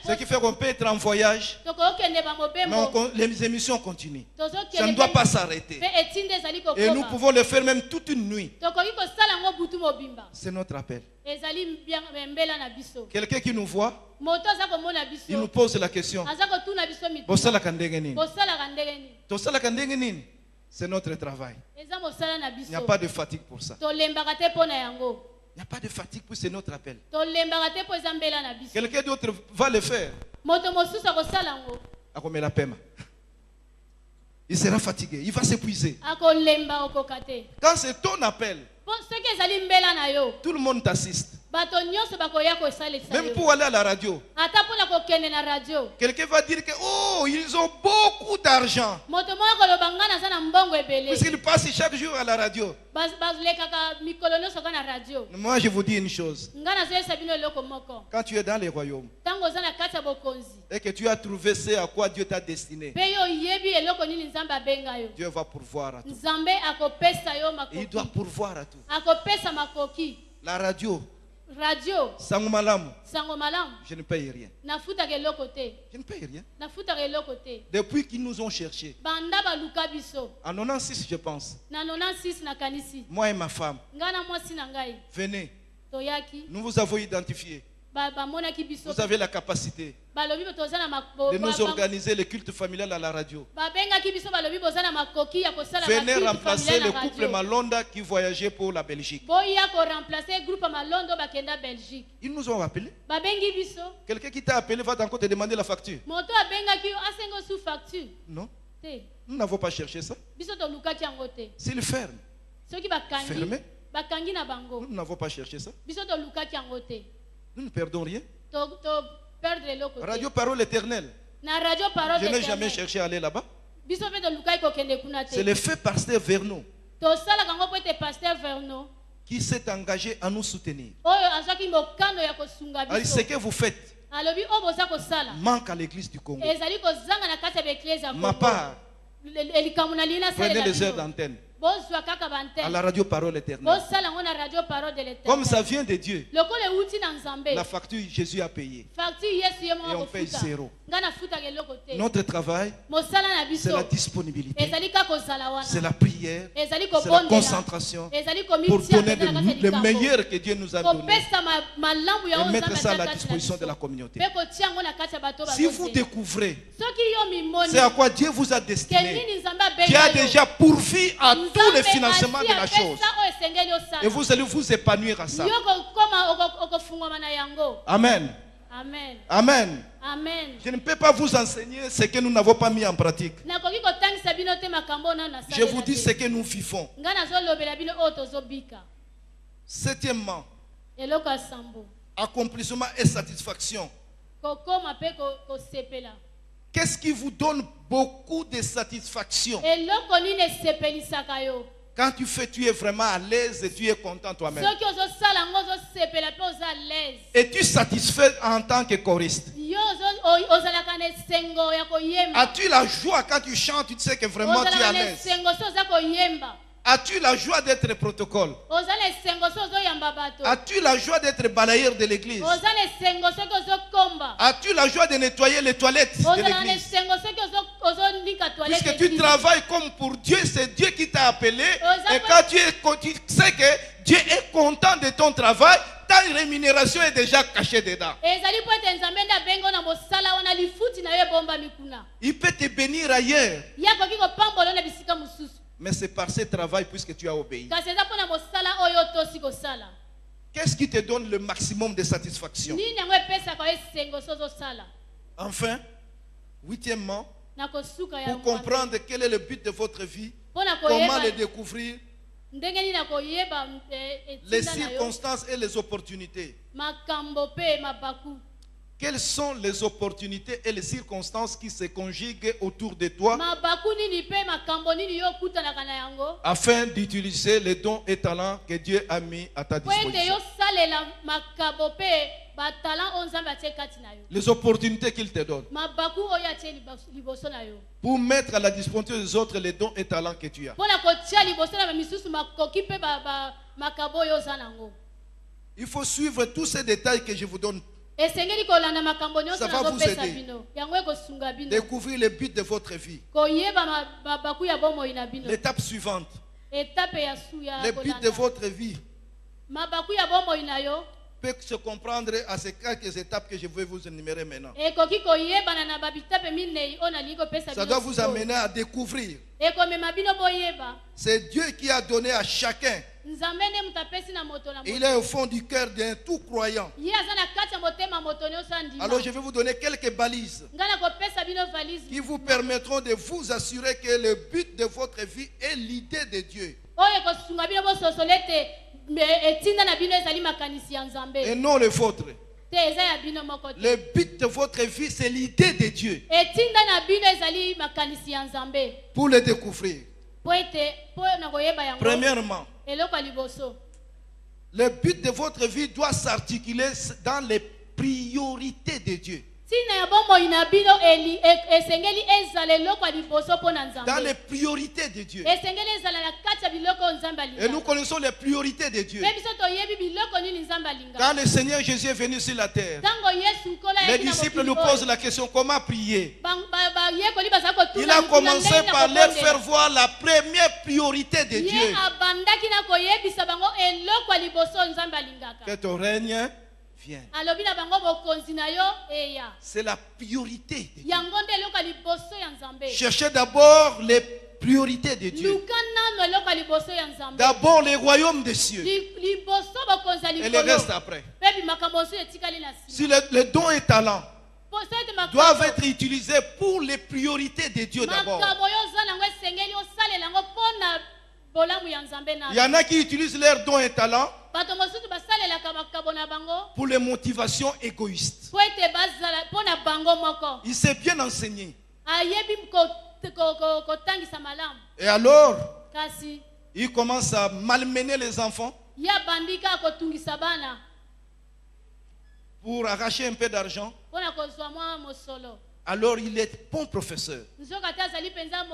Ce qui fait qu'on peut être en voyage, mais les émissions continuent. Ça ne doit pas s'arrêter. Et nous pouvons le faire même toute une nuit. C'est notre appel. Quelqu'un qui nous voit, il nous pose la question. C'est notre travail. Il n'y a pas de fatigue pour ça. Il n'y a pas de fatigue pour c'est notre appel. Quelqu'un d'autre va le faire. Il sera fatigué, il va s'épuiser. Quand c'est ton appel, tout le monde t'assiste. Même pour aller à la radio, quelqu'un va dire que oh, ils ont beaucoup d'argent. Puisqu'ils passent chaque jour à la radio. Moi je vous dis une chose. Quand tu es dans les royaumes et que tu as trouvé ce à quoi Dieu t'a destiné, Dieu va pourvoir à tout. Il doit pourvoir à tout. La radio, Sangomalam, je ne paye rien. Je ne paye rien. Depuis qu'ils nous ont cherchés, en 96 je pense, moi et ma femme, venez, nous vous avons identifié. Vous avez la capacité de nous organiser le culte familial à la radio. Venez remplacer le couple Malonda qui voyageait pour la Belgique. Ils nous ont appelés. Quelqu'un qui t'a appelé va encore te demander la facture. Non. Nous n'avons pas cherché ça. S'ils ferment, fermez. Nous n'avons pas cherché ça. Nous ne perdons rien. Radio Parole Éternelle. Je n'ai jamais cherché à aller là-bas. C'est le fait pasteur Vernon qui s'est engagé à nous soutenir. Alors, ce que vous faites manque à l'église du Congo. Ma part, prenez les heures d'antenne à la radio Parole Éternelle. Comme ça vient de Dieu, la facture Jésus a payé et on paye zéro. Notre travail, c'est la disponibilité, c'est la prière, c'est la concentration pour donner le meilleur que Dieu nous a donné et mettre ça à la disposition de la communauté. Si vous découvrez c'est à quoi Dieu vous a destiné, Dieu a déjà pourvu à tous les financements de la chose et vous allez vous épanouir à ça. Amen. Amen. Amen. Amen. Je ne peux pas vous enseigner ce que nous n'avons pas mis en pratique. Je vous dis ce que nous vivons. Septièmement, accomplissement et satisfaction. Qu'est-ce qui vous donne beaucoup de satisfaction? Quand tu fais, tu es vraiment à l'aise et tu es content toi-même. Et tu es satisfait en tant que choriste. As-tu la joie quand tu chantes, tu sais que vraiment tu es à l'aise? As-tu la joie d'être protocole? As-tu la joie d'être balayeur de l'église? As-tu la joie de nettoyer les toilettes de l'église? Puisque tu travailles comme pour Dieu, c'est Dieu qui t'a appelé. Et quand tu sais que Dieu est content de ton travail, ta rémunération est déjà cachée dedans. Il peut te bénir ailleurs. Mais c'est par ce travail puisque tu as obéi. Qu'est-ce qui te donne le maximum de satisfaction? Enfin, huitièmement, pour comprendre quel est le but de votre vie, comment le découvrir, les circonstances et les opportunités. Quelles sont les opportunités et les circonstances qui se conjuguent autour de toi afin d'utiliser les dons et talents que Dieu a mis à ta disposition? Les opportunités qu'il te donne pour mettre à la disposition des autres les dons et talents que tu as. Il faut suivre tous ces détails que je vous donne. esengeli kolanda makambo nyonso Ça va vous nazopesa aider. bino yango ekosunga bino Découvrir le but de votre vie. koyeba mabaku ya bomoi na bino L'étape suivante. etape ya su ya Le but de kolanda votre vie mabaku ya bomoi na yo peut se comprendre à ces quelques étapes que je vais vous énumérer maintenant. ekoki koyebana na babitape minei oyo nalingi kopesa Ça bino doit vous sikoyo. amener à découvrir. ekomema bino boyeba C'est Dieu qui a donné à chacun. nzambe nde moto apesi na moto na Il moto est au fond du cœur d'un tout croyant. ye aza na kati ya motema moto nyonso andima Alors je vais vous donner quelques balises ngai nakopesa bino valise qui vous permettront de vous assurer que le but de votre vie est l'idée de Dieu oyo ekosunga bino bososola ete etinda na bino ezali makanisi ya nzambe et non le vôtre. te eza ya bino moko te Le but de votre vie, c'est l'idée de Dieu. etinda na bino ezali makanisi ya nzambe Pour le découvrir. po ete po na koyeba yango Premièrement, eloko ya liboso le but de votre vie doit s'articuler dans les priorités de Dieu. ntina ya bomoi na bino esengeli ezala eloko ya liboso mpo na Dans nzambe les priorités de Dieu. esengeli ezala na kati ya biloko oyo nzambe Et nous alingaka connaissons les priorités de Dieu. mpe biso toyebi biloko nini nzambe alingaka Quand le Seigneur Jésus est venu sur la terre, ntango yesu nkolo les ayaki na disciples mokili nous oyo, posent la question comment prier. bayekoli bazala Il kotuna a mituna commencé ndenge na par leur kobondela. faire voir la première priorité de ye Dieu. abandaki na koyebisa bango eloko ya liboso oyo nzambe alingaka Que ton règne vienne. alobi na bango bokonzi na yo eya C'est la priorité de Dieu. yango nde eloko ya liboso ya nzambe Cherchez d'abord les priorités de Dieu. luka nano eloko ya liboso ya nzambe D'abord les royaumes des cieux. liboso bokonzi ya Et le reste likolo après. mpe bimakambo mosusu etikali na Si nsima les dons et talents Po so ete doivent makambo être utilisés pour les priorités de Dieu d'abord. makambo oyo oza nango esengeli osalela yango mpo na bolamu ya nzambe Il y en na a qui utilisent leurs dons et talents bato mosusu basalelaka makambo na bango pour les motivations égoïstes. mpo ete bazala mpo na bango moko Il s'est bien enseigné. ayebi kotangisa malamu Et alors, kasi il commence à malmener les enfants ye abandi kaka kotungisa bana pour arracher un peu d'argent. mpo na kozwa mwa mosolo Alors il est bon professeur. nzoka te azali mpenza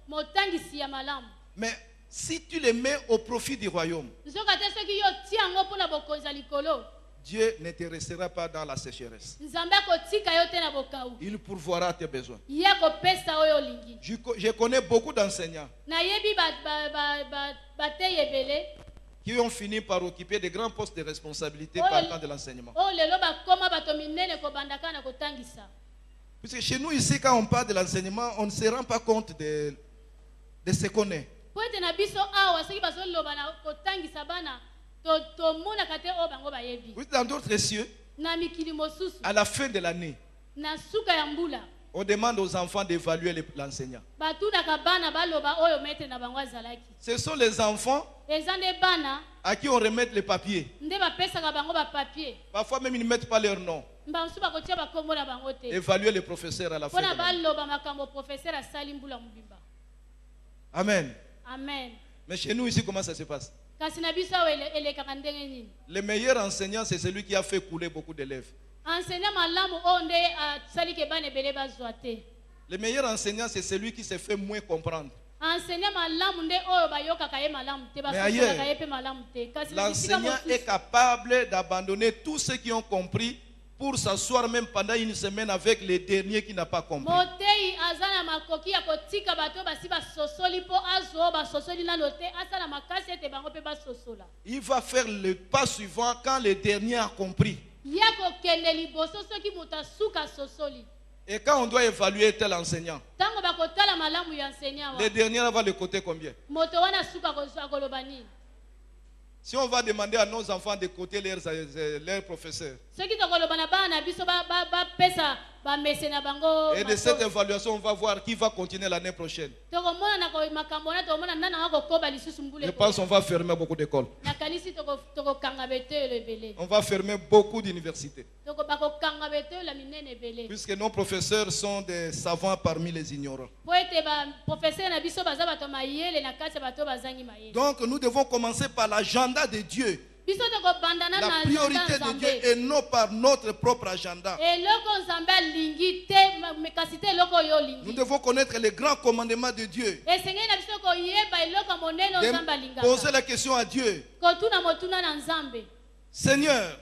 motangisi ya malamu Mais si tu les mets au profit du royaume, nzoka te soki yo tia yango mpo na bokonzi ya likolo Dieu ne te restera pas dans la sécheresse. nzambe akotika yo te na bokau Il pourvoira tes besoins. ye akopesa oyo olingi Je connais beaucoup d'enseignants nayebi bateyi ebele qui ont fini par occuper de grands postes de responsabilité par le temps de l'enseignement. oyo lelo bakoma bato minene kobandaka na kotangisa Puisque chez nous ici, quand on parle de l'enseignement, on ne se rend pas compte de ce qu'on est. po ete na biso awa soki bazoloba na kotangisa bana tomonaka te oyo bango bayebi Oui, dans d'autres cieux, na mikili mosusu à la fin de l'année, na suka ya mbula on demande aux enfants d'évaluer l'enseignant. batunaka bana baloba oyo maître na bango azalaki Ce sont les enfants eza nde bana à qui on remet les papiers. nde bapesaka bango bapapie Parfois même ils ne mettent pas leur nom. mosusu bakotia bakombo na bango te Évaluer les professeurs à la fin mpo de na l'année. baloba makambo professeur asali mbula mobimba Amen. amen Mais chez nous ici, comment ça se passe? kasi na biso awa elekaka ndenge nini Le meilleur enseignant, c'est celui qui a fait couler beaucoup d'élèves. enseignant malamu oyo nde asali ke bana ebele bazwa te Le meilleur enseignant, c'est celui qui se fait moins comprendre. enseignant malamu nde oyo bayokaka ye malamu te ailleurs, basosolaka ye mpe malamu te kasi na bisika L'enseignant est mosusu capable d'abandonner tous ceux qui ont compris pour s'asseoir même pendant une semaine avec les derniers qui n'ont pas compris. moteyi aza na makoki ya kotika bato oyo basi basosoli mpo azwa oyo basosoli nano te asala makasi ete bango mpe basosola Il va faire le pas suivant quand le dernier a compris. ye kokende liboso soki moto asuka asosoli Et quand on doit évaluer tel enseignant, ntango bakotala malamu ya enseignant le wa dernier va le côté combien? moto wana asuka akoloba nini Si on va demander à nos enfants de côté leurs professeurs, soki tokoloba na bana na biso bapesa bamese na bango et de cette évaluation, on va voir qui va continuer l'année prochaine. tokomona na makambo wana tokomona nani anga kokoba lisusu mbula Je pense qu'on va fermer beaucoup d'écoles. nakanisi tokokanga beteyelo ebele On va fermer beaucoup d'universités. bakokanga beteyelo minene ebele Puisque nos professeurs sont des savants parmi les ignorants. po ete baprofesseur na biso baza bato mayele na kati ya bato bazangi mayele Donc nous devons commencer par l'agenda de Dieu. biso tokobandana La na priorité de Dieu et non par notre propre agenda. eloko nzambe alingi te kasi te eloko oyo Nous olingi devons connaître les grands commandements de Dieu. esengeli na biso koyeba eloko monene oyo nzambe Poser alingaka la question à Dieu. kotuna motuna na nzambe Seigneur,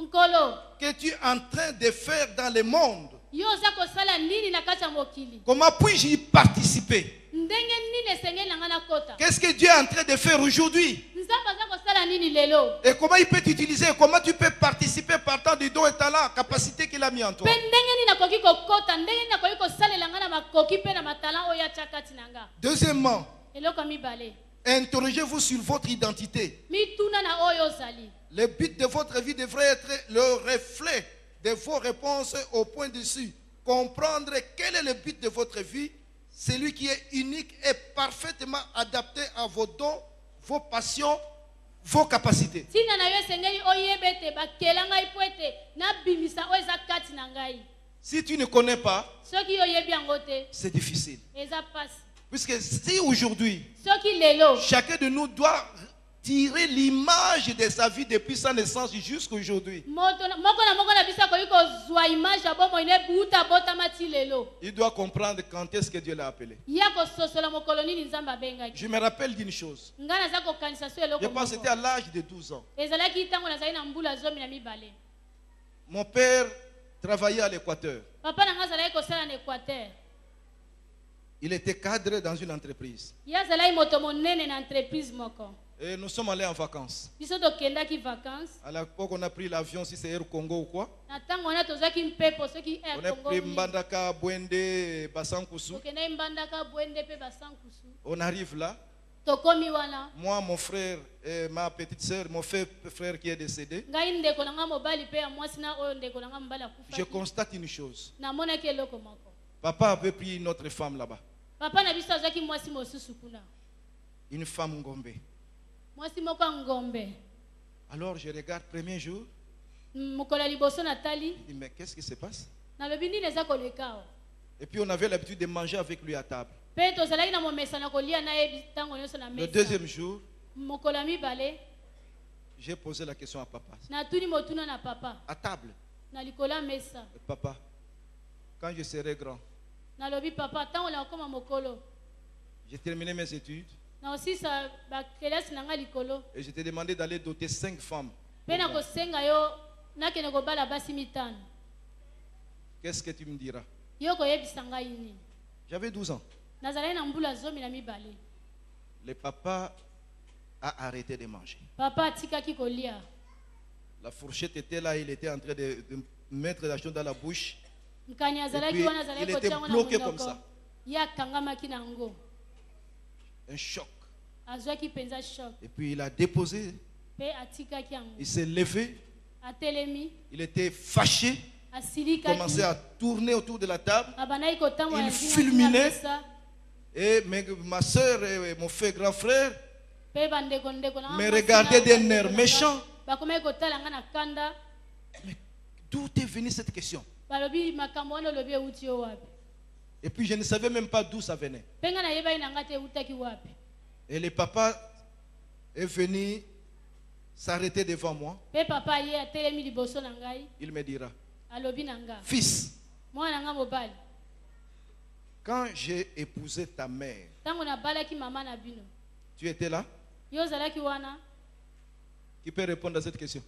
nkolo que tu es en train de faire dans le monde, yo oza kosala nini na kati ya mokili comment puis-je y participer? ndenge nini esengeli na ngai nakota Qu'est-ce que Dieu est en train de faire aujourd'hui? nzambe aza kosala nini lelo Et comment il peut t'utiliser? Comment tu peux participer partant du don et talent, capacité qu'il a mis en toi? mpe ndenge nini nakoki kokota ndenge nini nakoki kosalela ngai na makoki mpe na matalan oyo atya kati na nga Deuxièmement, eloko ya mibale interrogez-vous sur votre identité. mituna na oyo ozali Le but de votre vie devrait être le reflet de vos réponses au point dessus. Comprendre quel est le but de votre vie, celui qui est unique et parfaitement adapté à vos dons, vos passions, vos capacités. ntina na yo esengeli oyeba ete bakela ngai mpo ete nabimisa oyo eza kati na ngai Si tu ne connais pas, soki oyebi yango te c'est difficile. eza pasi Puisque si aujourd'hui, soki lelo chacun de nous doit tirer l'image de sa vie depuis sa naissance jusqu'à aujourd'hui, moko na moko na biso akoki kozwa image ya bomoi ne buta botama ti lelo il doit comprendre quand est-ce que Dieu l'a appelé. ya kososola mokolo nini nzambe abengaki Je me rappelle d'une chose. ngai naza kokanisa so Je eloko pense que c'était à l'âge de 12 ans. ezalaki ntango nazali na mbula 12. Mon père travaillait à l'Équateur. papa na ngai azalaki kosala na équateur Il était cadre dans une entreprise. ye azalaki moto monene na entreprise moko Et nous sommes allés en vacances. biso tokendaki vacances À l'époque, on a pris l'avion, si c'est Air Congo ou quoi. na ntango wana tozwaki mpepo soki On air a congo pris nini. Mbandaka, Bwende, Bassankusu. tokendaki mbandaka bwende mpe basankusu On arrive là. tokomi wana Moi, mon frère et ma petite soeur, mon frère qui est décédé, ngai ndeko na ngai mobali mpe ya mwasi na oyo ndeko na ngai mobali je akufaki constate une chose. namonaki eloko moko Papa avait pris une autre femme là-bas. papa na biso azwaki mwasi mosusu kuna Une femme Ngombe. mwasi moko ya ngombe Alors je regarde, premier jour, mokolo ya liboso natali je dis, mais qu'est-ce qui se passe? nalobi nini eza koleka awa Et puis on avait l'habitude de manger avec lui à table. mpe tozalaki na momesana kolia na ye ntango nyonso na Le mesa deuxième jour, mokolo ya mibale j'ai posé la question à papa. natuni motuna na papa À table. na likolo ya mesa Papa, quand je serai grand, nalobi papa ntango nakokoma mokolo j'ai terminé mes études naosisa bakelasi na ngai likolo et je t'ai demandé d'aller doter 5 femmes. mpe nakosenga yo nakende kobala basi mitano Qu'est-ce que tu me diras? yo koyebisa ngai nini J'avais 12 ans. nazalaki na mbula 12. Le papa a arrêté de manger. papa atikaki kolia La fourchette était là, il était en train de mettre la chose dans la bouche. nkani azalaki puis, wana azalaki il était kotia ngo na bloqué comme monoko ça. ye akangamaki na yango Un choc. azwaki mpenza shok Et puis il a déposé, mpe atikaki yango il s'est levé, atelemi il était fâché, asilikaki commençait à tourner autour de la table. abandaki kotambola Il na zinga fulminait. mesa Et ma soeur et mon frère, grand frère, mpe bandeko ndeko na me regardaient d'un air méchant. bakomaki kotala nga na kanda Mais d'où est venue cette question? balobi makambo wana olobi euti yo wapi Et puis je ne savais même pas d'où ça venait. mpe nga nayebaki na nga te eutaki wapi Et le papa est venu s'arrêter devant moi. mpe papa ye atelemi liboso na ngai Il me dira, alobi na nga fils, mwana nga mobali quand j'ai épousé ta mère, ntango nabalaki mama na bino tu étais là? yo ozalaki wana Qui peut répondre à cette question?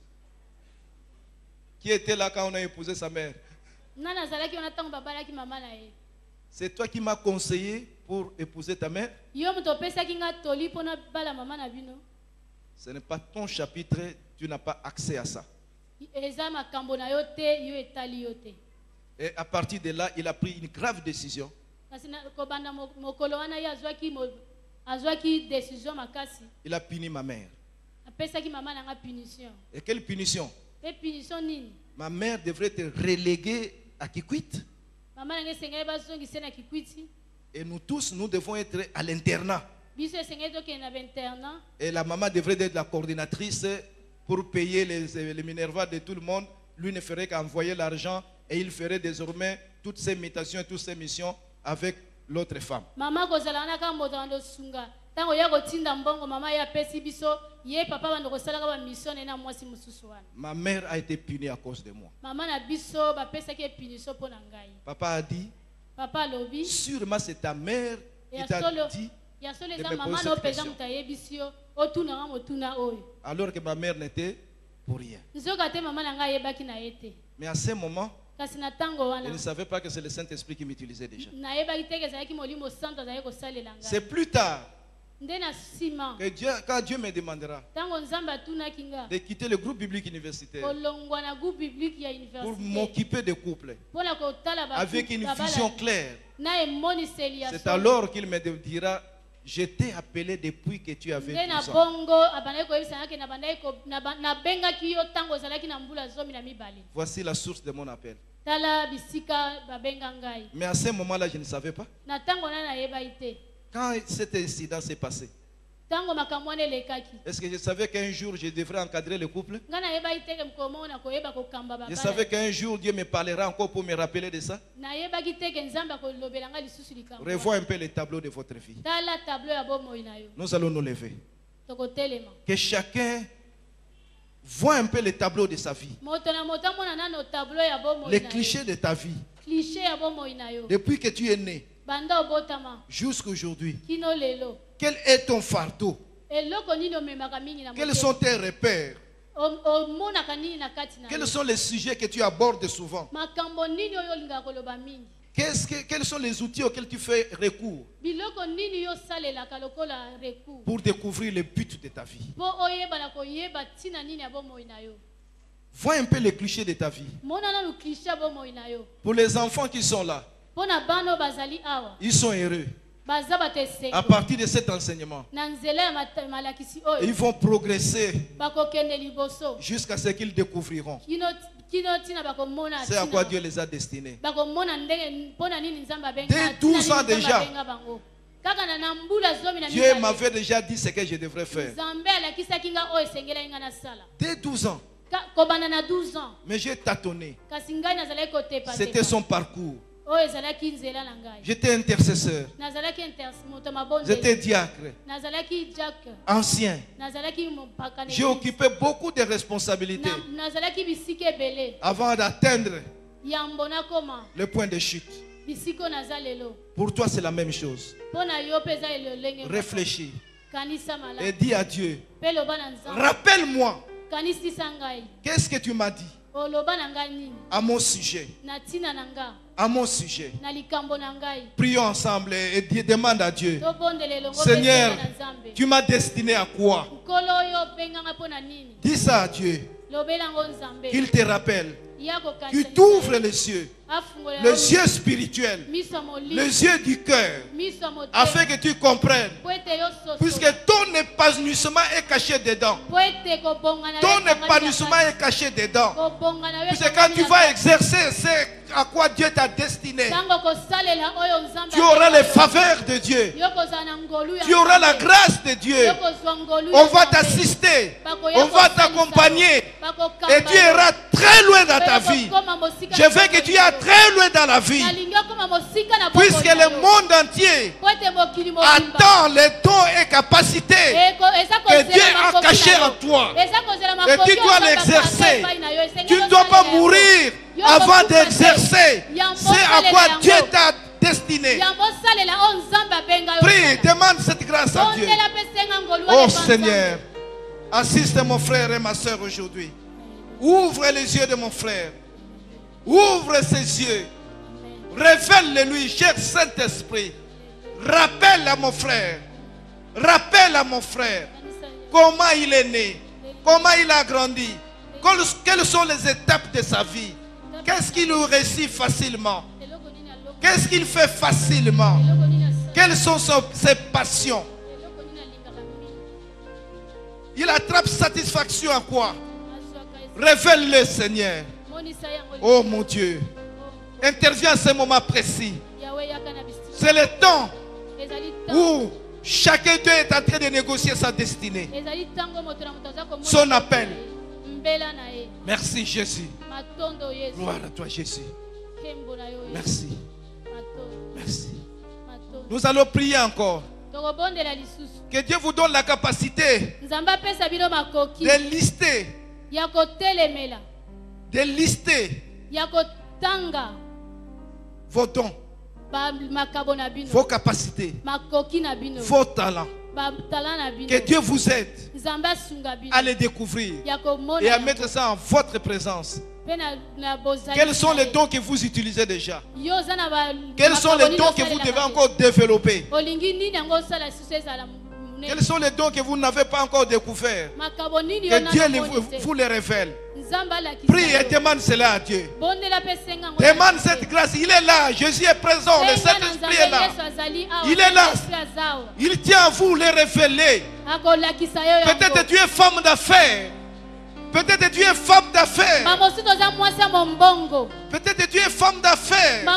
Qui était là quand on a épousé sa mère? nani azalaki wana ntango babalaki mama na ye C'est toi qui m'as conseillé pour épouser ta mère? yo moto opesaki nga toli mpo nabala mama na bino Ce n'est pas ton chapitre, tu n'as pas accès à ça. eza makambo na yo te yo etali yo te Et à partir de là, il a pris une grave décision. kasi kobanda mokolo wana ye azwaki décision makasi Il a puni ma mère. apesaki mama na nga punition Et quelle punition? mpe punition nini Ma mère devrait être reléguée à Kikwit. mama na nga esengeli bazongise na kikwiti Et nous tous, nous devons être à l'internat. biso esengeli tokende na bainternat Et la maman devrait être la coordinatrice pour payer les minervas de tout le monde. Lui ne ferait qu'envoyer l'argent et il ferait désormais toutes ses mutations et toutes ses missions avec l'autre femme. mama kozala wana kaka moto ando sunga ntango ya kotinda mbongo mama ye apesi biso ye papa bando kosalaka bamission na ye na mwasi mosusu wana Ma mère a été punie à cause de moi. mama na biso bapesaki ye punition mpo na ngai Papa a dit, papa alobi sûrement c'est ta mère qui t'a dit, ya solo de eza me mama poser na cette opesa question. moto ayebisi yo otunanga motuna oyo alors que ma mère n'était pour rien. nzoka te mama na ngai ayebaki na ye te Mais à ce moment, kasi na ntango je wana ne savais pas que c'est le Saint-Esprit qui m'utilisait déjà. nayebaki te ezalaki molimo santo azalaki kosalela C'est ngai plus tard nde na nsima que Dieu, quand Dieu me demandera ntango nzambe atunaki nga de quitter le groupe biblique universitaire kolongwa na groupe biblique ya pour université m'occuper des couples mpona kotala avec une vision claire. na emoniseli ya C'est solo. alors qu'il me dira, je t'ai appelé depuis que tu avais nde na 12 ans. bongo abandaki koyebisa ngaki nabengaki yo ntango ozalaki na mbula 12. Voici la source de mon appel. tala bisika babenga ngai Mais à ce moment-là, je ne savais pas. na ntango na nayebaki te Quand cet incident s'est passé, ntango makambo wana elekaki est-ce que je savais qu'un jour je devrais encadrer le couple? ngai nayebaki teke mokolo na koyeba kokamba Je babala savais qu'un jour Dieu me parlera encore pour me rappeler de ça. nayebaki teke nzambe akolobela ngai lisusu likambo Revois un peu le tableau de votre vie. tala tableau ya bomoi na yo Nous allons nous lever. tokotelema Que chacun voit un peu le tableau de sa vie. moto na moto amona nano tableau ya bomoi Les na yo clichés de ta vie. cliché ya bomoi na yo Depuis que tu es né banda obotama jusqu'à aujourd'hui. kino lelo Quel est ton fardeau? eloko nini omemaka mingi na Quels sont tes repères? omonaka nini na kati na yo Quels sont les sujets que tu abordes souvent? makambo nini oyo olingaka koloba mingi Quels sont les outils auxquels tu fais recours biloko nini yo osalelaka lokola recours pour découvrir le but de ta vie? mpo oyeba na koyeba ntina nini ya bomoi na yo Vois un peu les clichés de ta vie. mona nanu cliché ya bomoi na yo Pour les enfants qui sont là, mpo na bana oyo bazali awa ils sont heureux. baza bato À esengo partir de cet enseignement, na nzela ya malakisi ils oyo vont progresser bakokende liboso jusqu'à ce qu'ils découvriront kino ntina bakomona c'est à quoi Dieu les a destinés. bakomona ndenge mpo na nini nzambe Dès 12 ans déjà, abenga bango kaka na mbula 12 Dieu m'avait déjà dit ce que je devrais faire. nzambe alakisaki nga oyo esengelaki nga nasala Dès 12 ans, kobanda na 12 ans mais j'ai tâtonné. kasi ngai nazalaki kotepa C'était son parcours. oyo ezalaki nzela na ngai J'étais intercesseur. nazalaki moto mabonde J'étais diacre, nazalaki diacre ancien. nazalaki mopakani J'ai occupé beaucoup de responsabilités nazalaki bisika ebele avant d'atteindre yambo nakoma le point de chute. bisika oyo naza lelo Pour toi, c'est la même chose. mpo na yo mpe eza elolenge Réfléchis kanisa et malamu dis à Dieu, mpe loba na nzambe rappelle-moi, kanisisa ngai qu'est-ce que tu m'as dit oloba na ngai nini à mon sujet, na ntina na nga à mon sujet. na likambo na ngai Prions ensemble et demande à Dieu, tobondela elongo Seigneur, mpe na nzambe tu m'as destiné à quoi? nkolo oyo obenganga mpo na nini Dis ça à Dieu, lobela yango nzambe qu'il te rappelle, ya qu'il kokanisa t'ouvre les yeux, afungolela les yeux spirituels, miso ya molimo les yeux du cœur, miso ya motema afin que tu comprennes. po ete yo soso Puisque ton épanouissement est caché dedans. po ete kobongana Ton épanouissement est caché dedans. kobongana yo Puisque quand tu vas exercer ce à quoi Dieu t'a destiné, ntango kosalela oyo nzambe tu auras les faveurs de Dieu. yo kozala na ngolu ya Tu auras la Nzambe. grâce de Dieu. Yo kozwa ngolu On ya va Nzambe. t'assister. Bakoya On va kosalisa t'accompagner. yo. Bakokamba Et tu yo. iras très loin dans ta Oyo vie. kokoma mosika Je na veux que bokoyo. tu ailles très loin dans la vie. nalingi okoma mosika na Puisque bokoyo na le yo. monde entier Po ete mokili mobimba attend les dons et capacités eza que kozela Dieu a makoki cachés na yo. en toi. Eza kozela Et makoki tu oyo dois Nzambe l'exercer. akanga epai na yo. Esengeli Tu ne dois pas osalela yango. mourir Yo avant kokufa te. d'exercer Yambo ce à salela quoi yango. Dieu t'a destiné. yango osalela oyo nzambe abenga yo Prie, osala. demande cette grâce à Dieu. Bondela mpe senga ngolu Oh wana epa Seigneur, Nzambe. assiste mon frère et ma soeur aujourd'hui. Ouvre les yeux de mon frère. Ouvre ses yeux. Révèle-le-lui, cher Saint-Esprit. Rappelle à mon frère. Rappelle à mon frère comment il est né, comment il a grandi, quelles sont les étapes de sa vie. Qu'est-ce qu'il réussit facilement? Eloko nini aloko- Qu'est-ce qu'il fait facilement? eloko nini asala- Quelles sont ses passions? eloko nini alingaka mingi. Il attrape satisfaction à quoi? Azwaka esi- Révèle-le, Seigneur. monisa yango Oh mon Dieu, interviens à ce moment précis. yawe yaka na bisika. C'est le temps ezali ntango- où chacun d'eux est en train de négocier sa destinée. ezali ntango moto na moto aza komona Son appel. mbela na ye Merci Jésus. matondo yesu Gloire à toi Jésus. nkembo na yo yesu Merci. matondo Merci. matondo Nous allons prier encore. tokobondela lisusu Que Dieu vous donne la capacité nzambe apesa bino makoki de lister, ya kotelemela de lister ya kotanga vos dons, makabo na bino vos capacités, makoki na bino vos talents, Que Dieu vous aide à les découvrir et à mettre ça en votre présence. Quels sont les dons que vous utilisez déjà? Quels sont les dons que vous devez encore développer? Quels sont les dons que vous n'avez pas encore découverts? Que Dieu vous les révèle. Prie et demande cela à Dieu. Demande cette grâce. Il est là. Jésus est présent. Le Saint-Esprit est là. Il est là. Il tient à vous les révéler. Peut-être tu es femme d'affaires. Peut-être tu es femme d'affaires. Peut-être tu es femme d'affaires.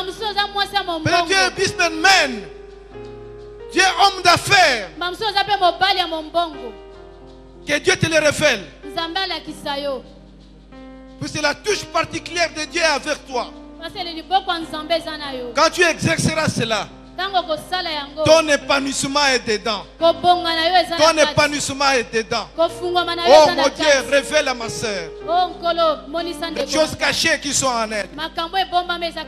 Peut-être tu es businessman. Tu es homme d'affaires. Que Dieu te le révèle. Puisque la touche particulière de Dieu est avec toi. Quand tu exerceras cela, ton épanouissement est dedans. Ton épanouissement est dedans. Oh mon Dieu, révèle à ma soeur les choses cachées qui sont en elle.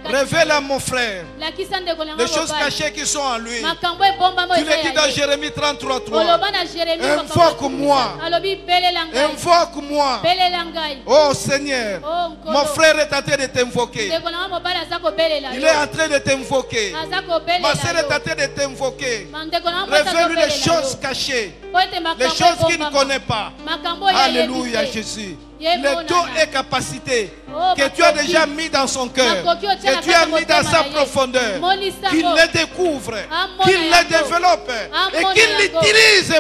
Révèle à mon frère les choses cachées qui sont en lui. Tu le dis dans Jérémie 33:3. Invoque-moi. Invoque-moi. Oh Seigneur, mon frère est en train de t'invoquer. Il est en train de t'invoquer. Ma sœur est en train de t'invoquer. Révèle-lui les choses cachées, les choses qu'il ne connaît pas. Alléluia Jésus. Les dons et capacités que tu as déjà mis dans son cœur, que tu as mis dans sa profondeur, qu'il les découvre, qu'il les développe et qu'il l'utilise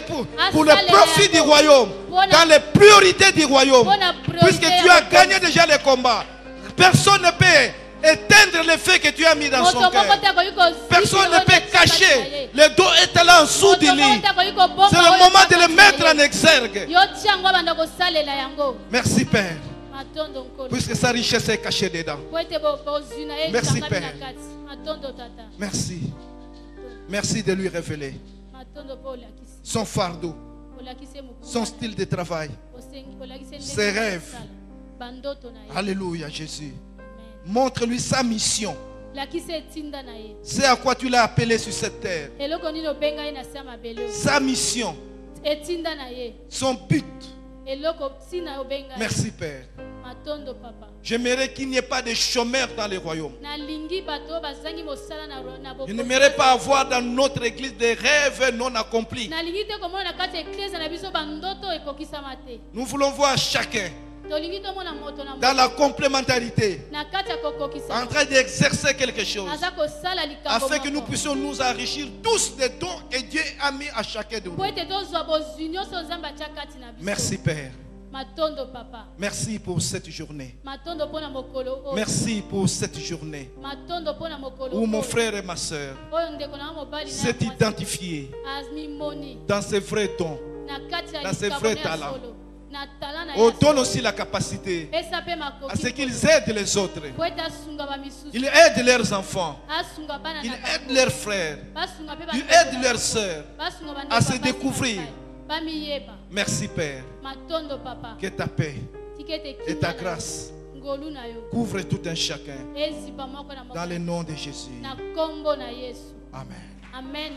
pour le profit du royaume, dans les priorités du royaume. Puisque tu as gagné déjà les combats, personne ne peut éteindre le fait que tu as mis dans son cœur. Personne ne peut cacher. Le dos est là en dessous du lit. C'est le moment de le mettre en exergue. Merci Père. Puisque sa richesse est cachée dedans. Merci Père. Merci. Merci de lui révéler son fardeau, son style de travail, ses rêves. Alléluia Jésus. Montre-lui sa mission. C'est à quoi tu l'as appelé sur cette terre. Sa mission. Son but. Merci Père. J'aimerais qu'il n'y ait pas de chômeurs dans le royaume. Je n'aimerais pas avoir dans notre église des rêves non accomplis. Nous voulons voir chacun dans la complémentarité, en train d'exercer quelque chose, afin que nous puissions nous enrichir tous des dons que Dieu a mis à chacun de nous. Merci Père. Merci pour cette journée. Merci pour cette journée où mon frère et ma soeur s'est identifié dans ses vrais dons, dans ses vrais talents. Oh, donne aussi la capacité à ce qu'ils aident les autres. Ils aident leurs enfants. Ils aident leurs frères. Ils aident leurs sœurs à se découvrir. Merci Père. Que ta paix et ta grâce couvrent tout un chacun. Dans le nom de Jésus. Amen. Amen.